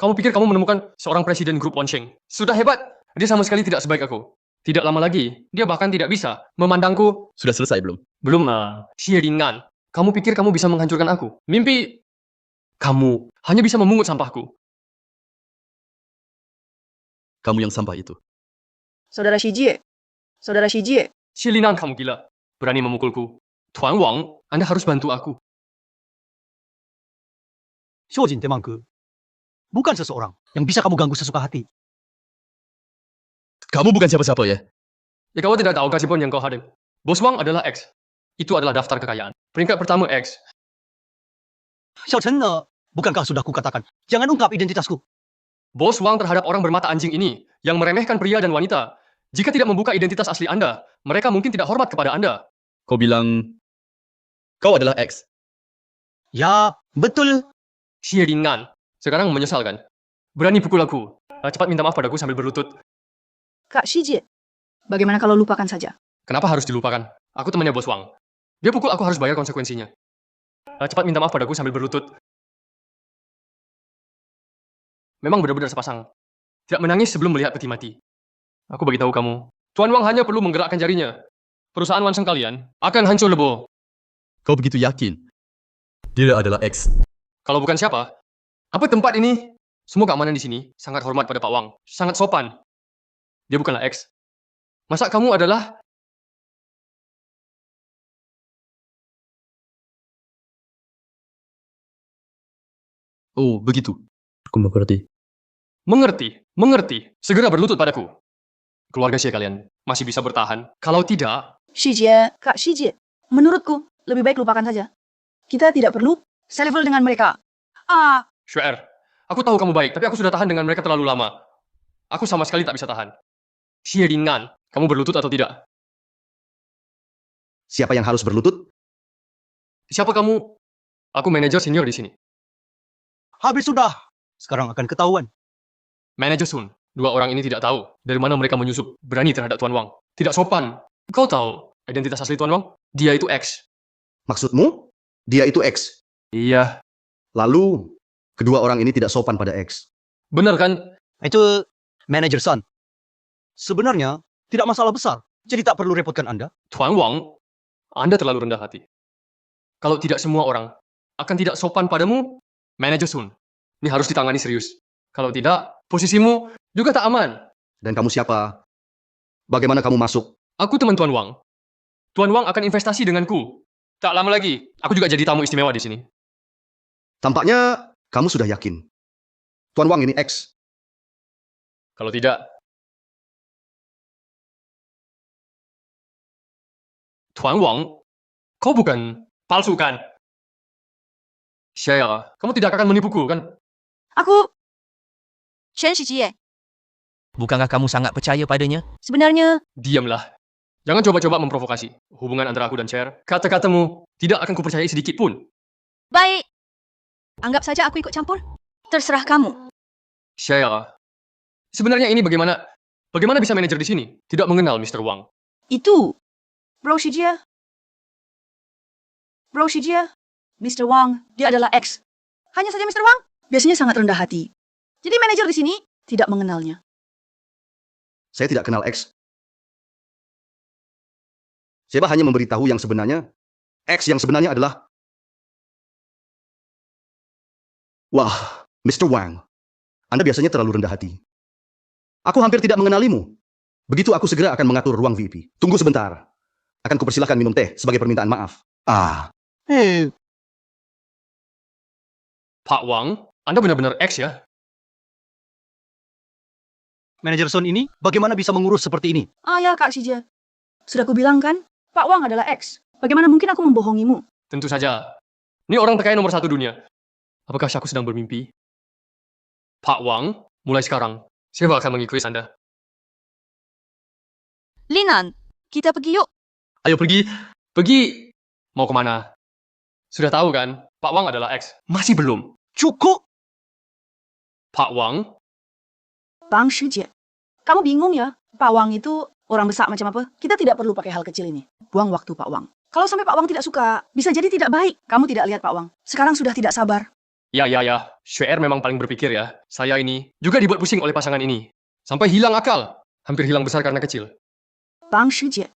Kamu pikir kamu menemukan seorang presiden grup Wansheng? Sudah hebat. Dia sama sekali tidak sebaik aku. Tidak lama lagi, dia bahkan tidak bisa memandangku. Sudah selesai belum? Belum, Xie Ling-an. Kamu pikir kamu bisa menghancurkan aku? Mimpi. Kamu hanya bisa memungut sampahku. Kamu yang sampah itu. Saudara Shijie. Saudara Shijie. Xie Ling-an, kamu gila. Berani memukulku. Tuan Wang, Anda harus bantu aku. Shojin Temangke. Bukan seseorang yang bisa kamu ganggu sesuka hati. Kamu bukan siapa-siapa ya? Ya kau tidak tahu kasih pun yang kau hadap. Bos Wang adalah X. Itu adalah daftar kekayaan. Peringkat pertama X. Xiao Chen, bukankah sudah kukatakan, jangan ungkap identitasku. Bos Wang terhadap orang bermata anjing ini yang meremehkan pria dan wanita. Jika tidak membuka identitas asli Anda, mereka mungkin tidak hormat kepada Anda. Kau bilang kau adalah X. Ya, betul. Xie Ling-an. Sekarang menyesal kan? Berani pukul aku. Cepat minta maaf padaku sambil berlutut. Kak Shijie, bagaimana kalau lupakan saja? Kenapa harus dilupakan? Aku temannya Bos Wang. Dia pukul aku harus bayar konsekuensinya. Cepat minta maaf padaku sambil berlutut. Memang benar-benar sepasang. Tidak menangis sebelum melihat peti mati. Aku beritahu kamu, Tuan Wang hanya perlu menggerakkan jarinya. Perusahaan Wansheng kalian akan hancur lebur. Kau begitu yakin? Dia adalah X. Kalau bukan siapa? Apa tempat ini? Semua keamanan di sini sangat hormat pada Pak Wang. Sangat sopan. Dia bukanlah X. Masa kamu adalah Oh, begitu. Aku mengerti. Mengerti. Segera berlutut padaku. Keluarga Xie kalian masih bisa bertahan. Kalau tidak, Shijie, Kak Shijie, menurutku lebih baik lupakan saja. Kita tidak perlu selevel dengan mereka. Xuer, aku tahu kamu baik, tapi aku sudah tahan dengan mereka terlalu lama. Aku sama sekali tak bisa tahan. Xie Ringan, kamu berlutut atau tidak? Siapa yang harus berlutut? Siapa kamu? Aku manajer senior di sini. Habis sudah. Sekarang akan ketahuan. Manajer Sun, dua orang ini tidak tahu dari mana mereka menyusup berani terhadap Tuan Wang. Tidak sopan. Kau tahu identitas asli Tuan Wang? Dia itu X. Maksudmu? Dia itu X. Iya. Lalu, kedua orang ini tidak sopan pada X. Benar kan? Itu manajer Sun. Sebenarnya tidak masalah besar. Jadi tak perlu repotkan Anda. Tuan Wang, Anda terlalu rendah hati. Kalau tidak semua orang akan tidak sopan padamu, manajer Sun, ini harus ditangani serius. Kalau tidak, posisimu juga tak aman. Dan kamu siapa? Bagaimana kamu masuk? Aku teman Tuan Wang. Tuan Wang akan investasi denganku. Tak lama lagi, aku juga jadi tamu istimewa di sini. Tampaknya kamu sudah yakin. Tuan Wang ini X. Kalau tidak, Tuan Wang, kau bukan palsu kan? Saya, kamu tidak akan menipuku kan? Chen Shijie, Bukankah kamu sangat percaya padanya? sebenarnya Diamlah. Jangan coba-coba memprovokasi hubungan antara aku dan Cher. Kata-katamu tidak akan kupercayai sedikit pun. baik. Anggap saja aku ikut campur. Terserah kamu. Saya, sebenarnya ini bagaimana? Bagaimana bisa manajer di sini tidak mengenal Mr. Wang? Itu, Bro Shijie. Mr. Wang, dia adalah X. Hanya saja Mr. Wang biasanya sangat rendah hati. Jadi manajer di sini tidak mengenalnya. Saya tidak kenal X. Saya hanya memberitahu yang sebenarnya. X yang sebenarnya adalah... Wah, Mr. Wang. Anda biasanya terlalu rendah hati. Aku hampir tidak mengenalimu. Begitu aku segera akan mengatur ruang VIP. Tunggu sebentar. Akan kupersilahkan minum teh sebagai permintaan maaf. Pak Wang, Anda benar-benar X ya? Manajer Sun ini bagaimana bisa mengurus seperti ini? Ya Kak Shijie. Sudah kubilang kan, Pak Wang adalah X. Bagaimana mungkin aku membohongimu? Tentu saja. Ini orang terkaya nomor 1 dunia. Apakah aku sedang bermimpi? Pak Wang, mulai sekarang, saya akan mengikuti Anda. Linan, kita pergi yuk. Ayo pergi. Pergi. Mau kemana? Sudah tahu kan, Pak Wang adalah X. Masih belum. Cukup! Pak Wang, Bang Shijie, kamu bingung ya? Pak Wang itu orang besar macam apa? Kita tidak perlu pakai hal kecil ini. Buang waktu Pak Wang. Kalau sampai Pak Wang tidak suka, bisa jadi tidak baik. Kamu tidak lihat Pak Wang. Sekarang sudah tidak sabar. ya. Xuer memang paling berpikir ya. Saya ini juga dibuat pusing oleh pasangan ini. Sampai hilang akal. Hampir hilang besar karena kecil. Bang Shijie,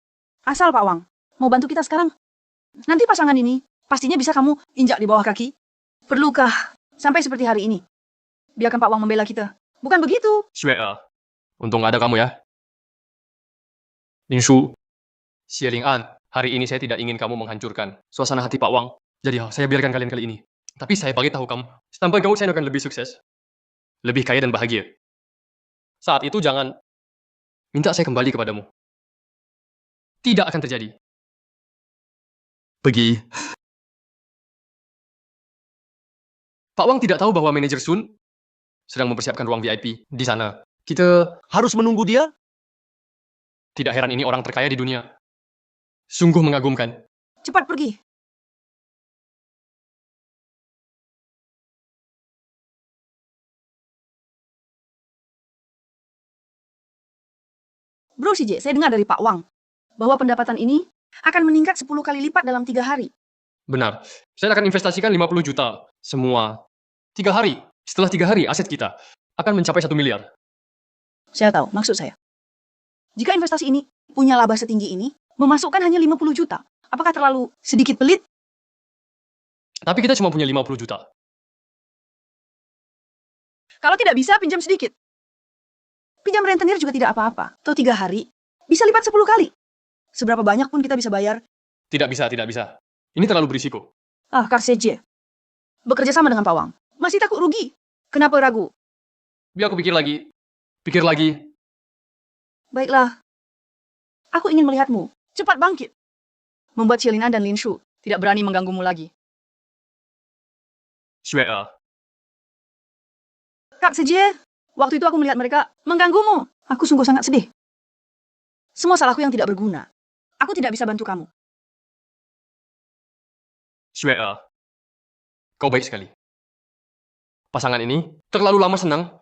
asal Pak Wang mau bantu kita sekarang. Nanti pasangan ini pastinya bisa kamu injak di bawah kaki. Perlukah sampai seperti hari ini? Biarkan Pak Wang membela kita. Bukan begitu. Xuer, untung ada kamu ya. Linshu, Xie Ling-an, hari ini saya tidak ingin kamu menghancurkan suasana hati Pak Wang. Jadi saya biarkan kalian kali ini. Tapi saya beritahu kamu, setampai kamu saya akan lebih sukses. Lebih kaya dan bahagia. Saat itu jangan minta saya kembali kepadamu. Tidak akan terjadi. Pergi. Pak Wang tidak tahu bahwa manajer Sun sedang mempersiapkan ruang VIP di sana. Kita Harus menunggu dia? tidak heran ini orang terkaya di dunia. Sungguh mengagumkan. Cepat pergi. Bro Shijie, saya dengar dari Pak Wang bahwa pendapatan ini akan meningkat 10 kali lipat dalam 3 hari. Benar. Saya akan investasikan 50 juta. Semua. 3 hari. Setelah 3 hari, aset kita akan mencapai 1 miliar. Saya tahu, maksud saya. Jika investasi ini punya laba setinggi ini, memasukkan hanya 50 juta. Apakah terlalu sedikit pelit? Tapi kita cuma punya 50 juta. Kalau tidak bisa, pinjam sedikit. Pinjam rentenir juga tidak apa-apa. Atau 3 hari, bisa lipat 10 kali. Seberapa banyak pun kita bisa bayar. Tidak bisa. Ini terlalu berisiko. Kak Shijie, bekerja sama dengan Pak Wang. Masih takut rugi? Kenapa ragu? Biar aku pikir lagi. Pikir lagi. Baiklah. Aku ingin melihatmu. Cepat bangkit. Membuat Shelina dan Linshu tidak berani mengganggumu lagi. Xue Er. Kak Sejie, waktu itu aku melihat mereka mengganggumu. Aku sungguh sangat sedih. Semua salahku yang tidak berguna. Aku tidak bisa bantu kamu. Xue Er. Kau baik sekali. Pasangan ini terlalu lama senang.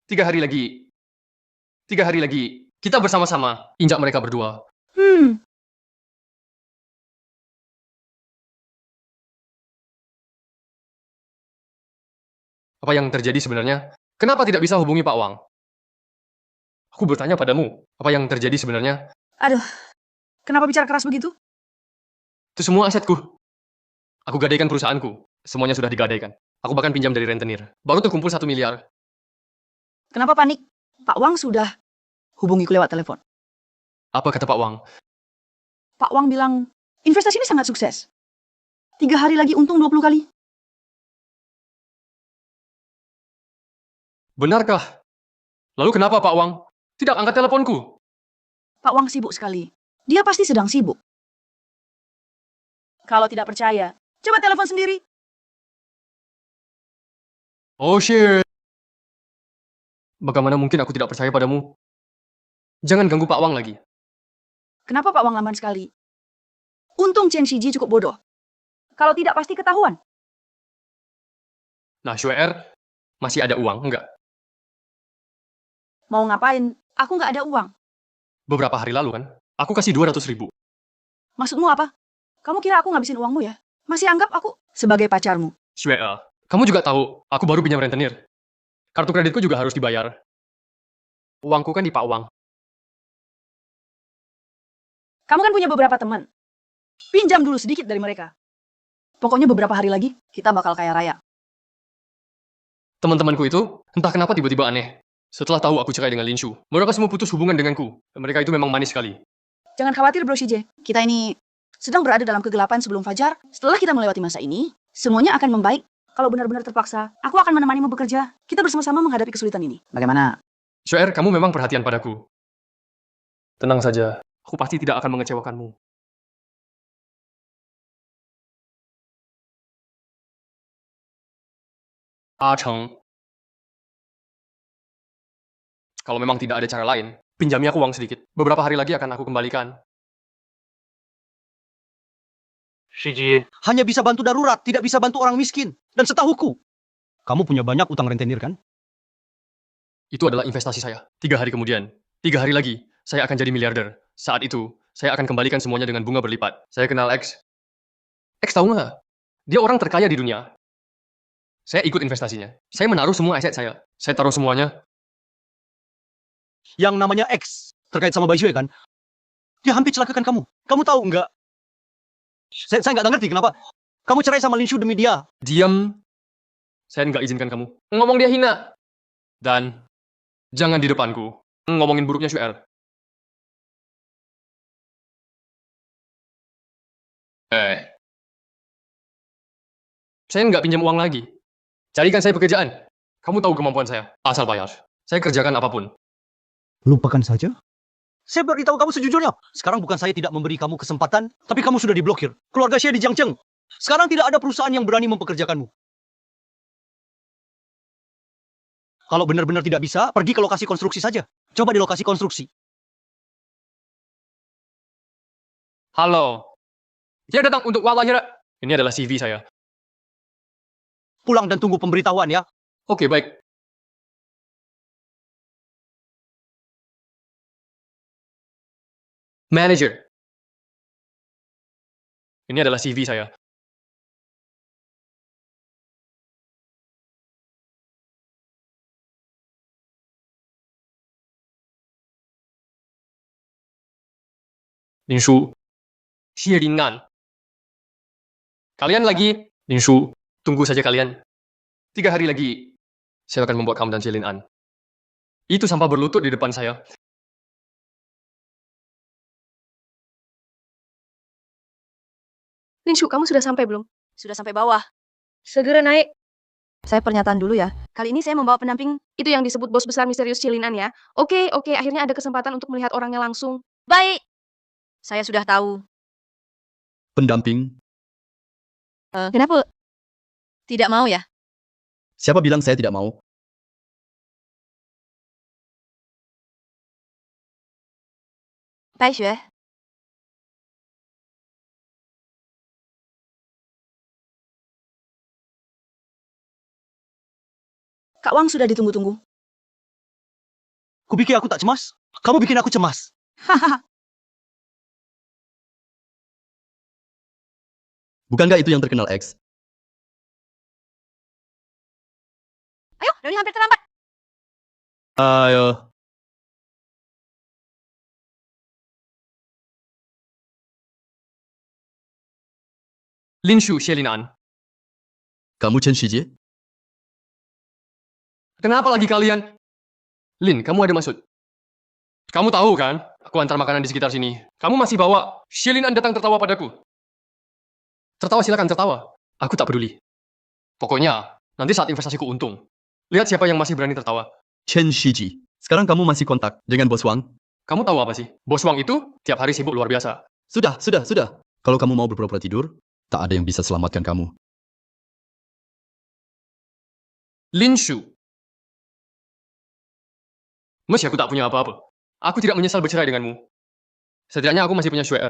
3 hari lagi. 3 hari lagi. Kita bersama-sama injak mereka berdua. Apa yang terjadi sebenarnya? Kenapa tidak bisa hubungi Pak Wang? Aku bertanya padamu, apa yang terjadi sebenarnya? Aduh, kenapa bicara keras begitu? Itu semua asetku. Aku gadaikan perusahaanku. Semuanya sudah digadaikan. Aku bahkan pinjam dari rentenir. Baru terkumpul 1 miliar. Kenapa panik? Pak Wang sudah hubungiku lewat telepon. Apa kata Pak Wang? Pak Wang bilang, investasi ini sangat sukses. 3 hari lagi untung 20 kali. Benarkah? Lalu kenapa Pak Wang tidak angkat teleponku? Pak Wang sibuk sekali. Dia pasti sedang sibuk. Kalau tidak percaya, coba telepon sendiri. Oh shit. Bagaimana mungkin aku tidak percaya padamu? Jangan ganggu Pak Wang lagi. Kenapa Pak Wang lamban sekali? Untung Chen Shiji cukup bodoh. Kalau tidak pasti ketahuan. Nah, Xue Er, masih ada uang, enggak? Mau ngapain? Aku nggak ada uang. Beberapa hari lalu kan, aku kasih 200.000. Maksudmu apa? Kamu kira aku ngabisin uangmu ya? Masih anggap aku sebagai pacarmu. Xue Er, kamu juga tahu, aku baru pinjam rentenir. Kartu kreditku juga harus dibayar. Uangku kan di Pak Wang. Kamu kan punya beberapa teman. Pinjam dulu sedikit dari mereka. Pokoknya beberapa hari lagi, kita bakal kaya raya. Teman-temanku itu, entah kenapa tiba-tiba aneh. Setelah tahu aku cerai dengan Linshu, mereka semua putus hubungan denganku. Mereka itu memang manis sekali. Jangan khawatir Bro Shije. Kita ini sedang berada dalam kegelapan sebelum fajar. Setelah kita melewati masa ini, semuanya akan membaik. Kalau benar-benar terpaksa, aku akan menemanimu bekerja. Kita bersama-sama menghadapi kesulitan ini. Bagaimana? Xue Er, kamu memang perhatian padaku. Tenang saja, aku pasti tidak akan mengecewakanmu. Ah Cheng. Kalau memang tidak ada cara lain, pinjami aku uang sedikit. Beberapa hari lagi akan aku kembalikan. Shiji. Hanya bisa bantu darurat, tidak bisa bantu orang miskin. Dan setahuku, kamu punya banyak utang rentenir kan? Itu adalah investasi saya. 3 hari kemudian, 3 hari lagi, saya akan jadi miliarder. Saat itu, saya akan kembalikan semuanya dengan bunga berlipat. Saya kenal X. X tahu nggak? Dia orang terkaya di dunia. Saya ikut investasinya. Saya menaruh semua aset saya. Saya taruh semuanya. Yang namanya X, terkait sama Bai Xue kan? Dia hampir celakakan kamu. Kamu tahu nggak? Saya nggak ngerti kenapa. Kamu cerai sama Linshu demi dia. Diam. Saya nggak izinkan kamu. Ngomong dia hina. Dan jangan di depanku. Ngomongin buruknya Xue Er. Saya nggak pinjam uang lagi. Carikan saya pekerjaan. Kamu tahu kemampuan saya. Asal bayar. Saya kerjakan apapun. Lupakan saja. Saya beritahu kamu sejujurnya. Sekarang bukan saya tidak memberi kamu kesempatan, tapi kamu sudah diblokir. Keluarga saya di Jiangcheng. Sekarang tidak ada perusahaan yang berani mempekerjakanmu. Kalau benar-benar tidak bisa, pergi ke lokasi konstruksi saja. Coba di lokasi konstruksi. Halo. Dia datang untuk wawancara. Ini adalah CV saya. Pulang dan tunggu pemberitahuan ya. Oke, baik. Manager. Ini adalah CV saya. Linshu. Xie Lingan. Kalian lagi. Linshu. Tunggu saja kalian. 3 hari lagi. Saya akan membuat kamu dan Xie Lin'an. Itu sampah berlutut di depan saya. Linshu, kamu sudah sampai belum? Sudah sampai bawah. Segera naik. Saya pernyataan dulu ya. Kali ini saya membawa pendamping. Itu yang disebut bos besar misterius Cilinan ya. Oke, akhirnya ada kesempatan untuk melihat orangnya langsung. Baik. Saya sudah tahu. Pendamping? Kenapa? Tidak mau ya? Siapa bilang saya tidak mau? Bai Xue. Kak Wang sudah ditunggu-tunggu. Kupikir aku tak cemas. Kamu bikin aku cemas. Hahaha. Bukankah itu yang terkenal X? Ayo, Doni hampir terlambat. Ayo. Linshu, Xelinan. Kamu Chen Shijie? Kenapa lagi kalian? Lin, kamu ada maksud? Kamu tahu kan, aku antar makanan di sekitar sini. Kamu masih bawa Xelinan datang tertawa padaku. Tertawa silakan tertawa. Aku tak peduli. Pokoknya, nanti saat investasiku untung. Lihat siapa yang masih berani tertawa. Chen Shiji. Sekarang kamu masih kontak dengan Bos Wang? Kamu tahu apa sih? Bos Wang itu tiap hari sibuk luar biasa. Sudah. Kalau kamu mau berpura-pura tidur, tak ada yang bisa selamatkan kamu. Linshu. Meski aku tak punya apa-apa. Aku tidak menyesal bercerai denganmu. Setidaknya aku masih punya Xue.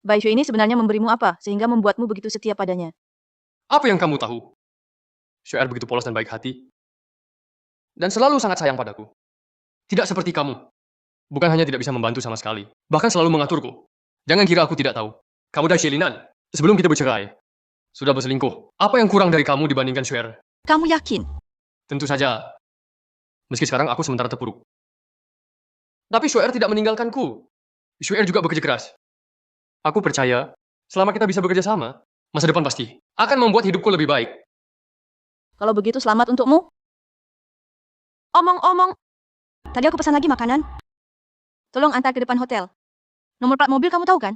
Bai Xue ini sebenarnya memberimu apa sehingga membuatmu begitu setia padanya? Apa yang kamu tahu? Xue begitu polos dan baik hati. Dan selalu sangat sayang padaku. Tidak seperti kamu. Bukan hanya tidak bisa membantu sama sekali. Bahkan selalu mengaturku. Jangan kira aku tidak tahu. Kamu dan Xelinan, sebelum kita bercerai, sudah berselingkuh. Apa yang kurang dari kamu dibandingkan Xue? Kamu yakin? Tentu saja. Meski sekarang aku sementara terpuruk. Tapi Xue tidak meninggalkanku. Xue juga bekerja keras. Aku percaya, selama kita bisa bekerja sama, masa depan pasti akan membuat hidupku lebih baik. Kalau begitu selamat untukmu. Omong-omong, tadi aku pesan lagi makanan. Tolong antar ke depan hotel. Nomor plat mobil kamu tahu kan?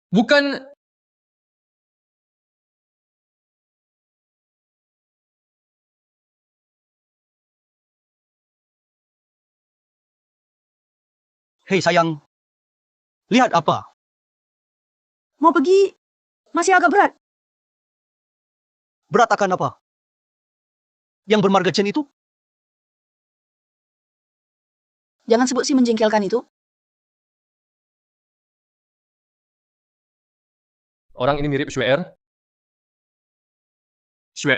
Bukan... Hei sayang, lihat apa? Mau pergi? Masih agak berat. Berat akan apa? Yang bermarga Chen itu? Jangan sebut si menjengkelkan itu. Orang ini mirip Xue. Xue.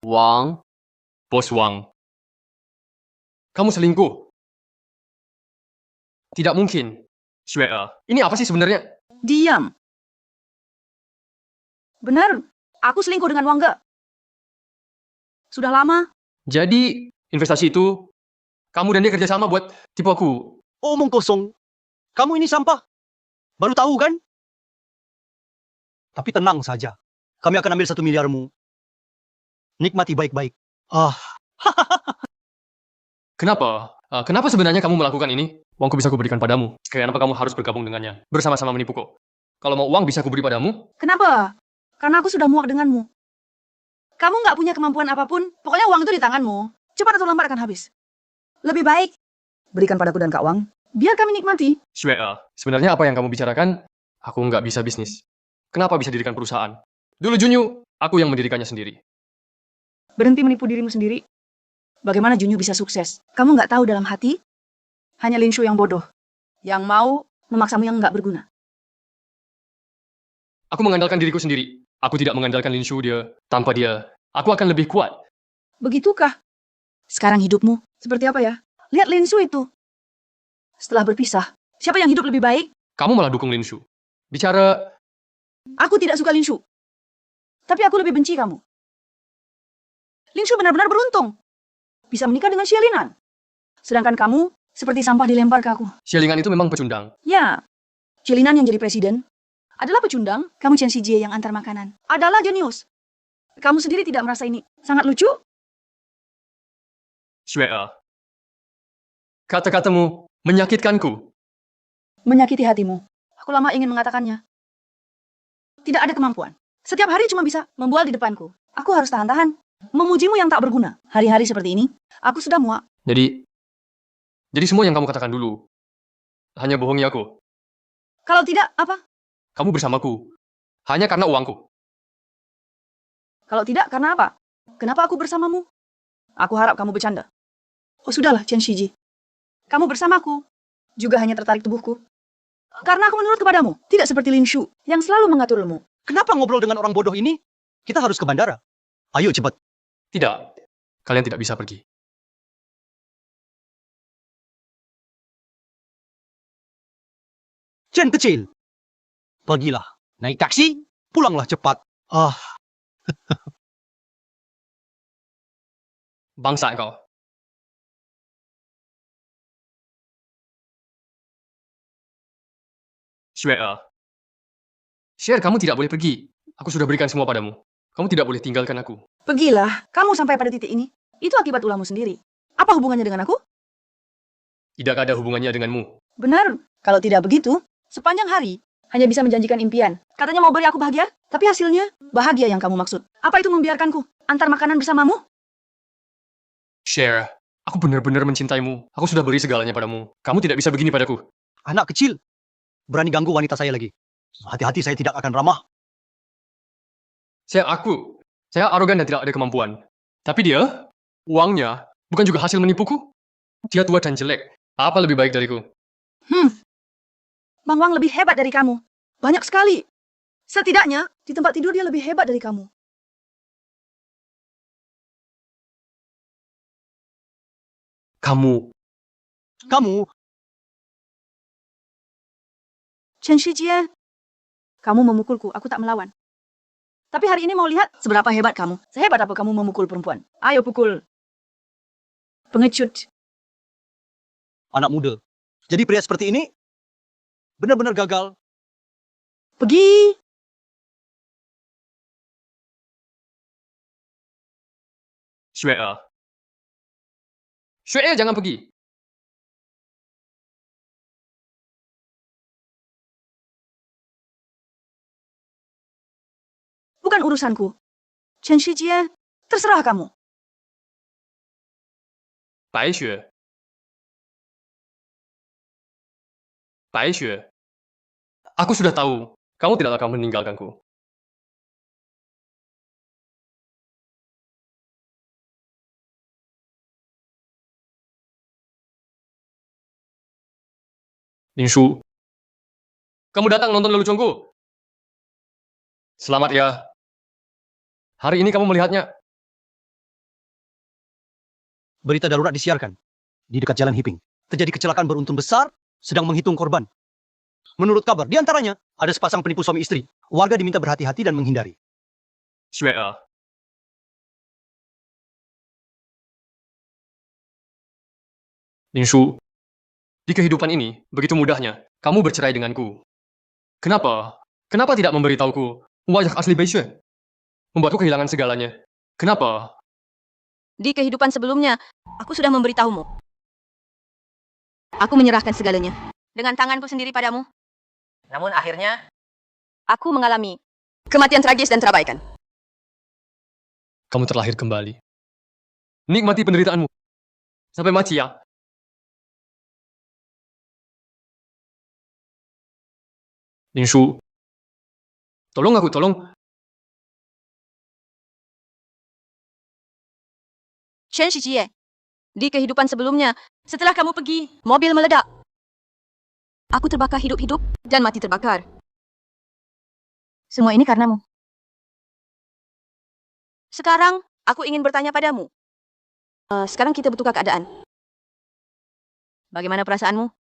Wang. Bos Wang. Kamu selingkuh. Tidak mungkin. Xue. Ini apa sih sebenarnya? Diam. Benar, aku selingkuh dengan Wang Ge. Sudah lama. Jadi, investasi itu, kamu dan dia kerjasama buat tipu aku. Omong kosong. Kamu ini sampah. Baru tahu kan? Tapi tenang saja. Kami akan ambil 1 miliarmu. Nikmati baik-baik. Kenapa? Kenapa sebenarnya kamu melakukan ini? Uangku bisa kuberikan padamu. Kenapa kamu harus bergabung dengannya? Bersama-sama menipuku. Kalau mau uang bisa kuberi padamu? Kenapa? Karena aku sudah muak denganmu. Kamu nggak punya kemampuan apapun, pokoknya uang itu di tanganmu. Cepat atau lambat akan habis. Lebih baik, berikan padaku dan Kak Wang. Biar kami nikmati. Xue, sebenarnya apa yang kamu bicarakan? Aku nggak bisa bisnis. Kenapa bisa dirikan perusahaan? Dulu Junyu, aku yang mendirikannya sendiri. Berhenti menipu dirimu sendiri. Bagaimana Junyu bisa sukses? Kamu nggak tahu dalam hati? Hanya Linshu yang bodoh. Yang mau memaksamu yang nggak berguna. Aku mengandalkan diriku sendiri. Aku tidak mengandalkan Linshu dia. Tanpa dia, aku akan lebih kuat. Begitukah? Sekarang hidupmu seperti apa ya? Lihat Linshu itu. Setelah berpisah, siapa yang hidup lebih baik? Kamu malah dukung Linshu. Bicara... Aku tidak suka Linshu. Tapi aku lebih benci kamu. Linshu benar-benar beruntung. Bisa menikah dengan Xelinan. Sedangkan kamu seperti sampah dilempar ke aku. Xielingan itu memang pecundang. Ya, Xelinan yang jadi presiden adalah pecundang. Kamu Chen Xijie yang antar makanan adalah jenius. Kamu sendiri tidak merasa ini sangat lucu? Xue, kata-katamu menyakitkanku. menyakiti hatimu. Aku lama ingin mengatakannya. Tidak ada kemampuan. Setiap hari cuma bisa membual di depanku. Aku harus tahan-tahan. Memujimu yang tak berguna. Hari-hari seperti ini, aku sudah muak. Jadi semua yang kamu katakan dulu hanya bohongi aku. Kalau tidak, apa? Kamu bersamaku hanya karena uangku. Kalau tidak, karena apa? Kenapa aku bersamamu? Aku harap kamu bercanda. Oh sudahlah, Chen Shiji. Kamu bersamaku juga hanya tertarik tubuhku. Karena aku menurut kepadamu, tidak seperti Lin Shu yang selalu mengaturmu. Kenapa ngobrol dengan orang bodoh ini? Kita harus ke bandara. Ayo cepat. Tidak, kalian tidak bisa pergi. Chen kecil. Pergilah. Naik taksi, pulanglah cepat. Bangsa kau. Share, kamu tidak boleh pergi. Aku sudah berikan semua padamu. Kamu tidak boleh tinggalkan aku. Pergilah, kamu sampai pada titik ini. Itu akibat ulahmu sendiri. Apa hubungannya dengan aku? Tidak ada hubungannya denganmu. Benar, kalau tidak begitu, sepanjang hari hanya bisa menjanjikan impian. Katanya mau beri aku bahagia, tapi hasilnya bahagia yang kamu maksud. Apa itu membiarkanku antar makanan bersamamu? Share, aku benar-benar mencintaimu. Aku sudah beri segalanya padamu. Kamu tidak bisa begini padaku. Anak kecil, berani ganggu wanita saya lagi. Hati-hati, saya tidak akan ramah. Saya arogan dan tidak ada kemampuan. Tapi dia, uangnya, bukan juga hasil menipuku. Dia tua dan jelek. Apa lebih baik dariku? Bang Wang lebih hebat dari kamu. Banyak sekali. Setidaknya, di tempat tidur dia lebih hebat dari kamu. Kamu? Chen Shijie, kamu memukulku, aku tak melawan. Tapi hari ini mau lihat seberapa hebat kamu. Sehebat apa kamu memukul perempuan? Ayo pukul. Pengecut. Anak muda. Jadi pria seperti ini benar-benar gagal. Pergi. Shue, jangan pergi. Bukan urusanku. Chen Shijie, terserah kamu. Bai Xue. Aku sudah tahu, kamu tidak akan meninggalkanku. Lin Shu, kamu datang nonton leluconku. Selamat ya. Hari ini kamu melihatnya. Berita darurat disiarkan di dekat Jalan Hiping. Terjadi kecelakaan beruntun besar, sedang menghitung korban. Menurut kabar, di antaranya ada sepasang penipu suami istri. Warga diminta berhati-hati dan menghindari. Lin Shu, di kehidupan ini, begitu mudahnya, kamu bercerai denganku. Kenapa? Kenapa tidak memberitahuku wajah asli Bai Xue? Membuatku kehilangan segalanya. Kenapa? Di kehidupan sebelumnya, aku sudah memberitahumu. Aku menyerahkan segalanya dengan tanganku sendiri padamu. Namun akhirnya, aku mengalami kematian tragis dan terabaikan. Kamu terlahir kembali. Nikmati penderitaanmu. Sampai mati ya. Lin Shu, tolong aku, tolong. Chen Shijie, di kehidupan sebelumnya, setelah kamu pergi, mobil meledak. Aku terbakar hidup-hidup dan mati terbakar. Semua ini karenamu. Sekarang, aku ingin bertanya padamu. Sekarang kita bertukar keadaan. Bagaimana perasaanmu?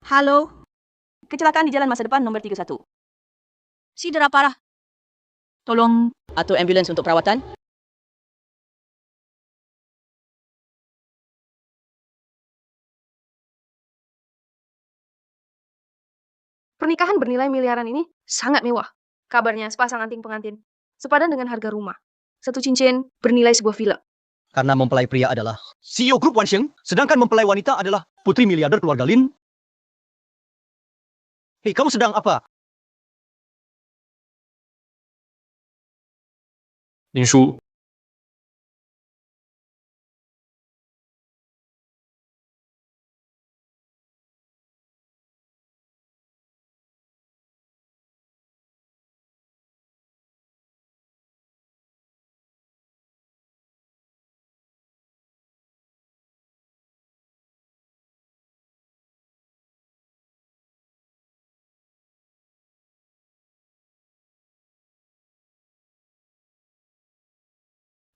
Halo. Kecelakaan di jalan masa depan nomor 31. Cedera parah. Tolong atur ambulans untuk perawatan. Pernikahan bernilai miliaran ini sangat mewah. Kabarnya sepasang anting pengantin. Sepadan dengan harga rumah. Satu cincin bernilai sebuah villa. Karena mempelai pria adalah CEO grup Wansheng, sedangkan mempelai wanita adalah putri miliarder keluarga Lin. Hei, kamu sedang apa? Linshu,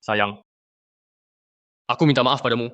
sayang. Aku minta maaf padamu.